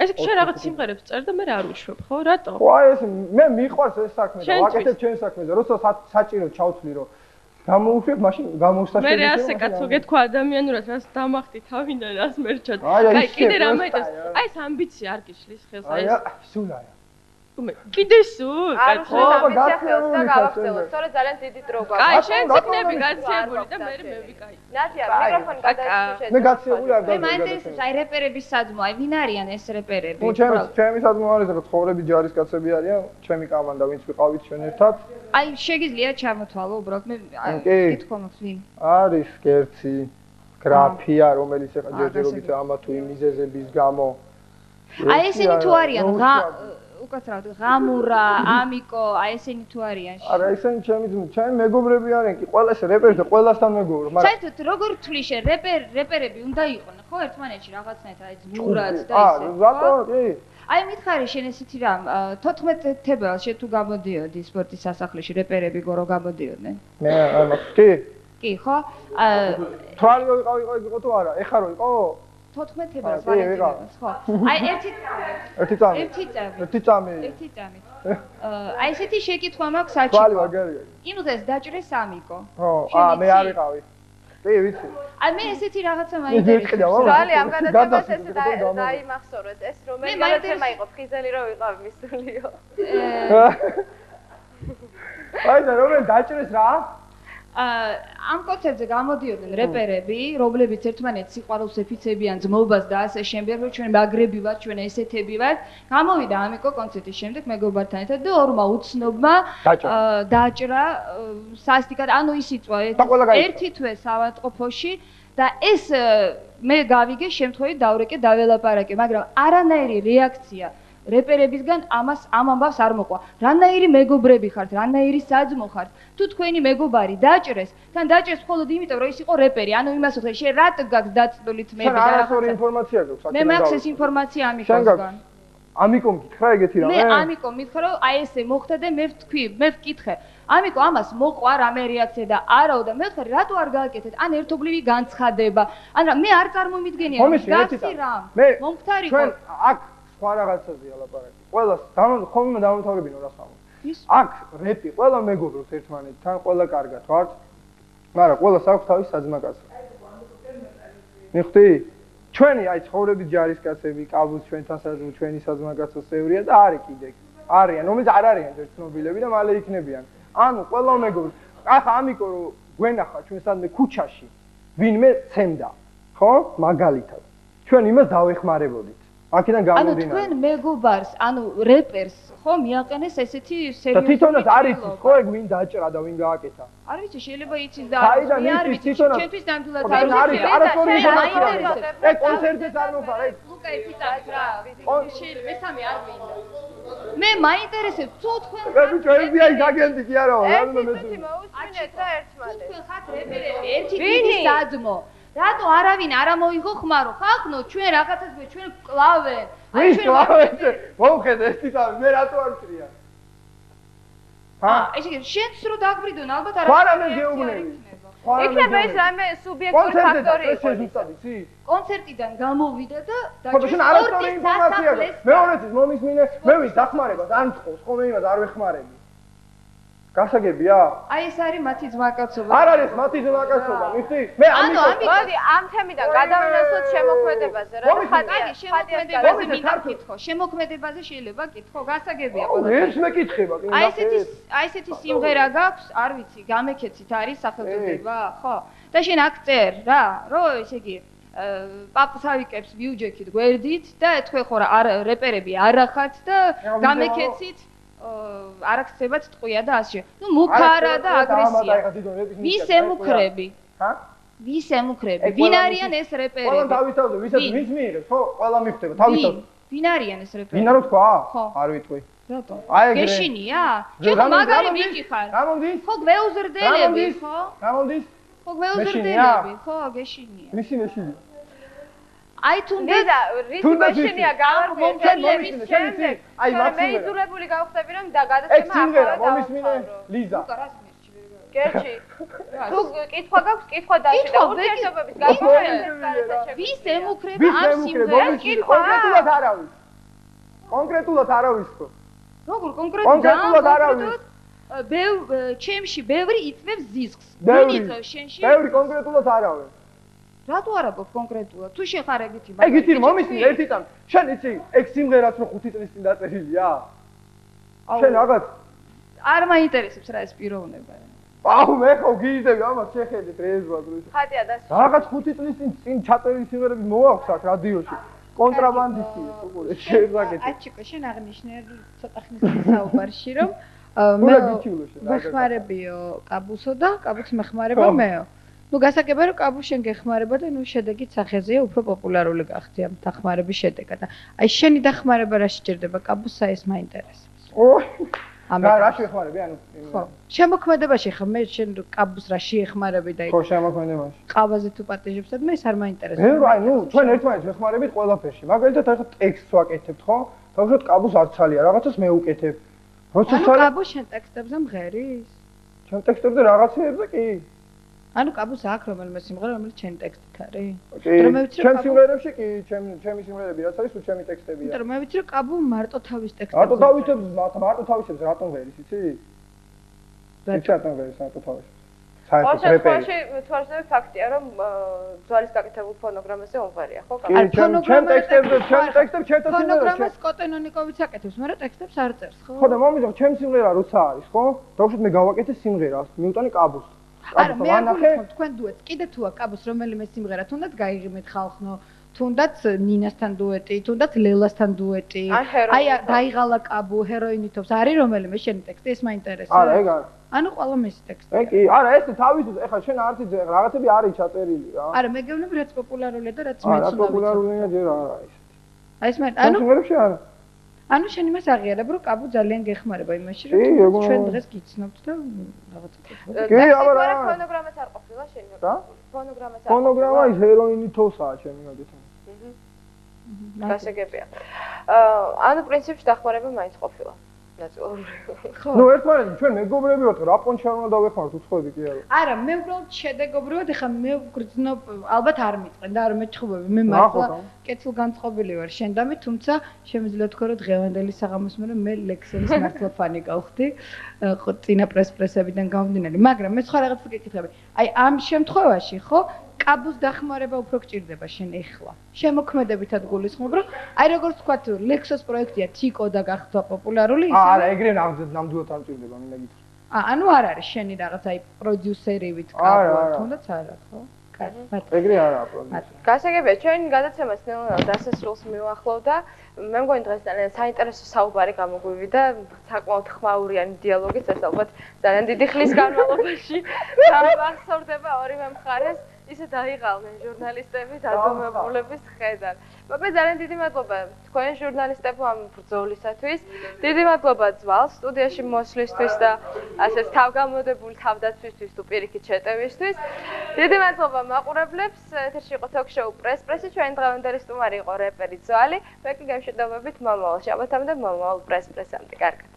ეს შენ რაღაც სიმღერებს წერ და მე არ ვიშვებ, ხო? რატო? ხო, აი ეს მე მიყვარს ეს საქმე და ვაკეთებ ჩემს საქმეს და როცა საჭირო ჩავთვლი რომ გამოვუშვებ, მაშინ გამოვსაშევი. მე ასე კაცო გეთქვა ადამიანურად, რას დამახტი თავიდან, რას მერჩად. აი კიდე რა მაინტერესებს? აი ეს ამბიცია არ გიშლის ხელს აი ეს. აი სულ არა. კიდე სულ, კაცო, გამახსენოთ და გავახსენოთ. სწორედ ძალიან დიდი დრო გვაქვს. აი, შენ ციგნები გაციებული და მე მევიკაი. ნათია, მიკროფონი გადაიშვე. მე გაციებული არ მე მაინტერესებს აი რეპერების საძმო, აი ვინ არიან ეს რეპერები? ნუ ჩემი საძმო არის რა ცხოვრები ჯარისკაცები არიან, ჩემი კამანდა ვინც ვიყავით ჩვენ ერთად. აი შეგიძლია ჩამოთვალო უბრალოდ მე კითხვა მაქვს ვინ? არის კერცი, გრაფია, რომელიც ეხა ჯერჯერობით ამა თუ იმ მიზეზების გამო. აი ესენი თუ არიან უკაცრავად ღამურა, ამიკო, აი ესენი თუ არიან. არა, ესენი ჩემი მეგობრები არიან კი, ყველა ეს რეპერი და ყველასთან მეგობრო, მაგრამ საერთოდ როგორ თვლი შენ რეპერები უნდა იყვნენ, ხო, ერთმანეთში რაღაცნაირად აი ძმურად და ისე. რატო? კი. აი მითხარი შენ ესეთი რამ 14 თებერვალს შენ თუ გამოდიოდი სპორტის სასახლეში რეპერები გორო გამოდიოდნენ? მე არ მაქვს კი. კი, ხო? თვალი იყო თუ არა? ეხა რო იყო? 14-ს ვალენტინობას, ხო. აი ერთი წამი. აი ესეთი შეკითხვა მაქვს საჩიკო. თვალი ვაგარია. იმდენს დაჭრეს ამიკო. ხო, მე არ ვიყავი. კი, ვიცი. აი მე ესეთი რაღაცა მაინტერესებს. თვალი ამ გადაცემას ესე დაიმახსოვრეთ ეს რომელი გადაცემა იყო ფხიზელი რო ვიყავ მისულიო. აი და რომელი დაჭრეს რა? ამ კონცერტზე გამოდიოდნენ რეპერები, რომლებიც ერთმანეთს სიყვარულს ეფიცებიან, ძმობას და ასე შემდეგ, რომ ჩვენ მაგრები ვართ, ჩვენ ესეთები ვართ. გამოვიდა ამიკო კონცერტის შემდეგ მეგობართან ერთად და ორმა უცნობმა დაჭრა სასტიკად, ანუ ის იწვა ერთი თვე ავადმყოფოში და ეს მე გავიგე შემთხვევით დავრეკე დაველაპარაკე, მაგრამ არანაირი რეაქცია რეპერებისგან ამას ამ ამბავს არ მოყვა. რანაირი მეგობრები ხართ, რანაირი საძმო ხართ. თუ თქვენი მეგობარი დაჭრეს, თან დაჭრეს მხოლოდ იმიტომ, რომ ის იყო რეპერი. ანუ იმას ვთქვი, შენ რატ გაქვს დაწტოლით მე და რაღაცა ინფორმაცია გაქვს აქ. მე მაქვს ეს ინფორმაცია ამიკოსგან. ამიკომ გითხრა ეგეთი რამე? მე ამიკომ მითხრა, რომ აი ესე მოხდა და მე ვთქვი, მე ვკითხე. ამიკო ამას მოყვა რამე რეაქცია და არაო და მე ვთქვი, რატო არ გააკეთეთ? ან ერთობლივი განცხადება. ან მე არ წარმომიდგენია, რომ გასცი რამ. მომხდარიყო. ჩვენ აქ სხვა რაღაცაზეა ლაპარაკი. ყველას ხოლმე დამთავრებინო რა ხამო. აქ რეპი, ყველა მეგობრობს ერთმანეთთან, ყველა კარგად ვართ. მაგრამ ყველას აქვს თავის საძმაკაცო. მიხვდი? ჩვენი აი ცხოვრების ჯარისკაცები, კაბუს ჩვენთან საძმო, ჩვენი საძმაკაცო წევრია და არის კიდე. არიან, რომელიც არ არიან ერთნობილები და მალე იქნებიან. ანუ ყველა მეგობრობს. ახლა ამიკო რომ გვენახა ჩვენ სადმე ქუჩაში, ვინმე ცემდა, ხო? მაგალითად. ჩვენ იმას დავეხმარებოდით. აქედან გამომდინარე. ანუ თქვენ მეგობარს, ანუ რეპერს, ხო, მიაყენეს ესეთი სერიოზული. და თვითონაც არ იცის, ხო, ეგ ვინ დაჭრა და ვინ გააკეთა. არ ვიცი, შეიძლება იცის და არ ვიცი, ჩემთვის ნამდვილად არ არის, არასორი ინფორმაცია. ეგ კონცერტზეც არ მოხარ, ეგ. ლუკა იცით რა, შეიძლება მესამე არ ვინდა. მე მაინტერესებს თუ თქვენ მე ბიჭო ეს დიაი გაგენდი კი არა, რამე მე. მოუსმინეთ რა ერთმანეთს. თქვენ ხართ რეპერები, ერთი დიდი საძმო. რატო არავინ არ ამოიღო ხმარო? ხახნო, ჩვენ რაღაცას ჩვენ კლავენ. აი ჩვენ კლავენ. მოუხედე ეს თვითონ მე რატო არ ვწრია? ესე იგი, შენც რო დაგვრიდონ, ალბათ არ არა მე გეუბნები. იქნება ეს რამე სუბიექტური ფაქტორი იყო. კონცერტიდან გამოვიდა და ხო, შენ არასწორი ინფორმაცია გაქვს. მეორეც მომისმინე, მე ვის დახმარებას არ მწყობს, ხო მე იმას არ ვეხმარები. გასაგებია? აი ეს არის მათი ძმაკაცობა. არ არის მათი ძმაკაცობა, მიხდი? მე ამიტომ მოდი ამ თემიდან გადავნესოთ შემოქმედებაზე, რა ხატია, შემოქმედებაზე მინდა გითხო. შემოქმედებაზე შეიძლება გითხო, გასაგებია ყველა. ეს მეკითხება, კი. აი ესეთი სიმღერა გაქვს, არ ვიცი, გამეკეცით არის სახელწოდება, ხო? და შენ აქ წერ რა, რომ ესე იგი პაპსავიკებს მიუჯექით გვერდით და თქვენ ხო რა რეპერები არ ახართ და გამეკეცით არ აქცევათ ტყვია და ასე. ნუ მუქარა და აგრესია. ვის ემუქრები? ჰა? ვის ემუქრები? ვინ არიან ეს რეპერები? ყველა დავითავდე, ვისაც ვის მიიღებს, ხო? ყველა მიხვდება, დავითავდე. ვინ არიან ეს რეპერები? ვინ არ თქვა? არ ვიტყვი. რატო? გეშინია? შენ მაგარი ბიჭი ხარ. რა მომდის? ხო, გვეუზრდელები, ხო? რა მომდის? ხო, გვეუზრდელები, ხო, გეშინია. ვისი მეშინია? აი თუნდაც რითი მეშინია გამომჩენლების შემდეგ. აი მე იზურებული გავხდები რომ და გადაცემა ახლა მომისმინე ლიზა. გერჩი. თუ კითხვა გაქვს, კითხვა დაშე და ურთიერთობების გაგონებთ. ვის ემუქრება ამ სიმღერას? კითხვა კონკრეტულად არავის. კონკრეტულად არავის ხო? როგორ კონკრეტულად არავის. ჩემში ბევრი იწვევს ზისკს. ვინ იწვევს შენში? ბევრი კონკრეტულად არავის. რატო არა გქონდა კონკრეტულად? თუ შენ ხარ ეგეთი მაგარი. ეგეთი მომისმინე ერთი წამი. შენ იცი, ეგ სიმღერაც რო 5 წლის წინ დაწერილია? შენ რაღაც არ მაინტერესებს რა ეს პიროვნება. აუ მე ხო გიძები ამას შეხედეთ რეზვად რო. ხატია და რაღაც 5 წლის წინ ჩაწერილი სიმღერები მოაქვს აქ რადიოში. კონტრაბანდისტია უყურე შეგვაგეთ. აჩიკო შენ აღნიშნე ცოტა ხნის წინ საუბარში რომ მეხმარებიო კაბუსო და კაბუს მეხმარება მეო. ნუ გასაგებია რომ კაბუ შენ გეხმარება და ნუ შედეგით სახეზეა უფრო პოპულარული გახდი ამ დახმარების შედეგად და აი შენი დახმარება რა შეჭirdება კაბუსა ეს მაინტერესებს. რა შეხმარები ანუ ხო შემოქმედებაში ხა მე შენ კაბუს რა შეეხმარები და ხო შემოქმედებაში ყავაზე თუ პატეჟებსად მე ეს არ მაინტერესებს. აი ნუ ჩვენ ერთმანეთს ვეხმარებით ყველაფერში მაგალითად ახლა ტექსტს ვაკეთებთ ხო თავშოთ კაბუს არ ცალია რაღაცას მე უკეთებ როცა ანუ კაბუ შენ ტექსტებზე მღერის შენ ტექსტებზე რაღაცეებზე კი ანუ კაბუს აქვს რომელიმე სიმღერა რომელიც ჩემი ტექსტით არის? რომ მე ვიცი რომ ჩემ სიმღერებში კი ჩემი სიმღერები რაც არის, უჩემი ტექსტებია. რომ მე ვიცი რომ კაბუ მარტო თავის ტექსტებს. მარტო თავისებს რატომ ვერის, იცი? რატომ ვერის მარტო თავისებს? საერთოდ რეპერი. თვალსაჩინო ფაქტია რომ ძვალის გაკეთებულ ფონოგრამაზე უმღერია, ხო? ჩემ ტექსტებს ჩემთან ფონოგრამას კოტენონიკოვიც აკეთებს, მაგრამ ტექსტებს არ წერს, ხო? ხო და მომიძახ ჩემ სიმღერა როცა არის, ხო? დავუშვით მე გავაკეთე სიმღერას, მივუტანე კაბუს. არა, მე არ გულისხმობ თქვენ დუეტს. კიდე თუ აქვს კაბუს რომელიმე სიმღერა, თუნდაც გაიღიმეთ ხალხნო, თუნდაც ნინასთან დუეტი, თუნდაც ლელასთან დუეტი. აი დაიღალა კაბუ, ჰეროინითობს, არის რომელიმე შენი ტექსტი, ეს მაინტერესებს. არა, ეგ არა. ანუ ყველა მისი ტექსტი. კი, არა, ეს თავის ეხლა შენ არ იცი რაღაცები არის ჩაწერილი რა. არა, მე გეუბნები რაც პოპულარულია და რაც მეც უნდა ვიცი. არა, პოპულარულია ჯერ არა ის. აი ეს მე ანუ შენ იმას აღიარებ რომ კაბუ ძალიან გეხმარება იმაში რომ ჩვენ დღეს გიცნობთ და რაღაცა აკეთებთ. კი, აბა ფონოგრამაც არ ყოფილა შენი. რა? ფონოგრამაც არ. ფონოგრამა ის ჰეროინითოსაა ჩემი მაგეთო. გასაგებია. ანუ პრინციპში დახმარება მაინც ყოფილა. ხო. ნუ ერთმანეთს ჩვენ მეგობრები ვართ, რა პონჩა უნდა დავეხმაროთ უცხოები კი არა. არა, მე უბრალოდ შედეგობრივად ეხა მე ვგრძნობ, ალბათ არ მიწყენ და არ მეჩხუბები. მე მართლა კეთილგანწყობილი ვარ შენდამი, თუმცა შემიძლია თქვა რომ დღევანდელი საღამოს მე ლექსელის მართლა ფანი გავხდი. ხო, წინა პრესებიდან გამომდინარე, მაგრამ მე სხვა რაღაცას გეკითხები. აი ამ შემთხვევაში, ხო, კაბუს დახმარება უფრო გჭირდება შენ ეხლა. შემოქმედებითად გულისხმობ, რომ აი როგორც ვთქვათ, ლექსოს პროექტია თიკო და გახდა პოპულარული ისე. არა, ეგრე ნამდვილად არ მჭირდება, მინდა გითხრა. ანუ არ არის შენი რაღაც აი პროდიუსერივით კაბუ, თუნდაც არა, ხო? ეგრე არაა პროდიუსერი. გასაგებია, ჩვენ გადაცემას ნელ-ნელა დასასრულს მივახლოვდა. მე მგონი დღეს ძალიან საინტერესო საუბარი გამოგვივიდა, საკმაოდ ხმაურიანი დიალოგიც, ეს ალბათ ძალიან დიდი ხნის განმავლობაში დაახსოვდება ორივე მხარეს. ისე დაიღალნენ ჟურნალისტები დაგმობულების ხედან. მაგრამ ძალიან დიდი მადლობა თქვენ ჟურნალისტებო ამ ბრძოლისათვის. დიდი მადლობა ძვალს სტუდიაში მოსვლისთვის და ასეთ თავგამოდებული თავდაცვისთვის თუ პირიქით შეტევისთვის. დიდი მადლობა მაყურებლებს. ეთერში იყო თოქ-შოუ პრესი. ჩვენი დღევანდელი სტუმარი იყო რეპერი ძვალი. მე კი გემშვიდობებით მომავალ შაბათამდე, მომავალ პრესამდე. კარგად.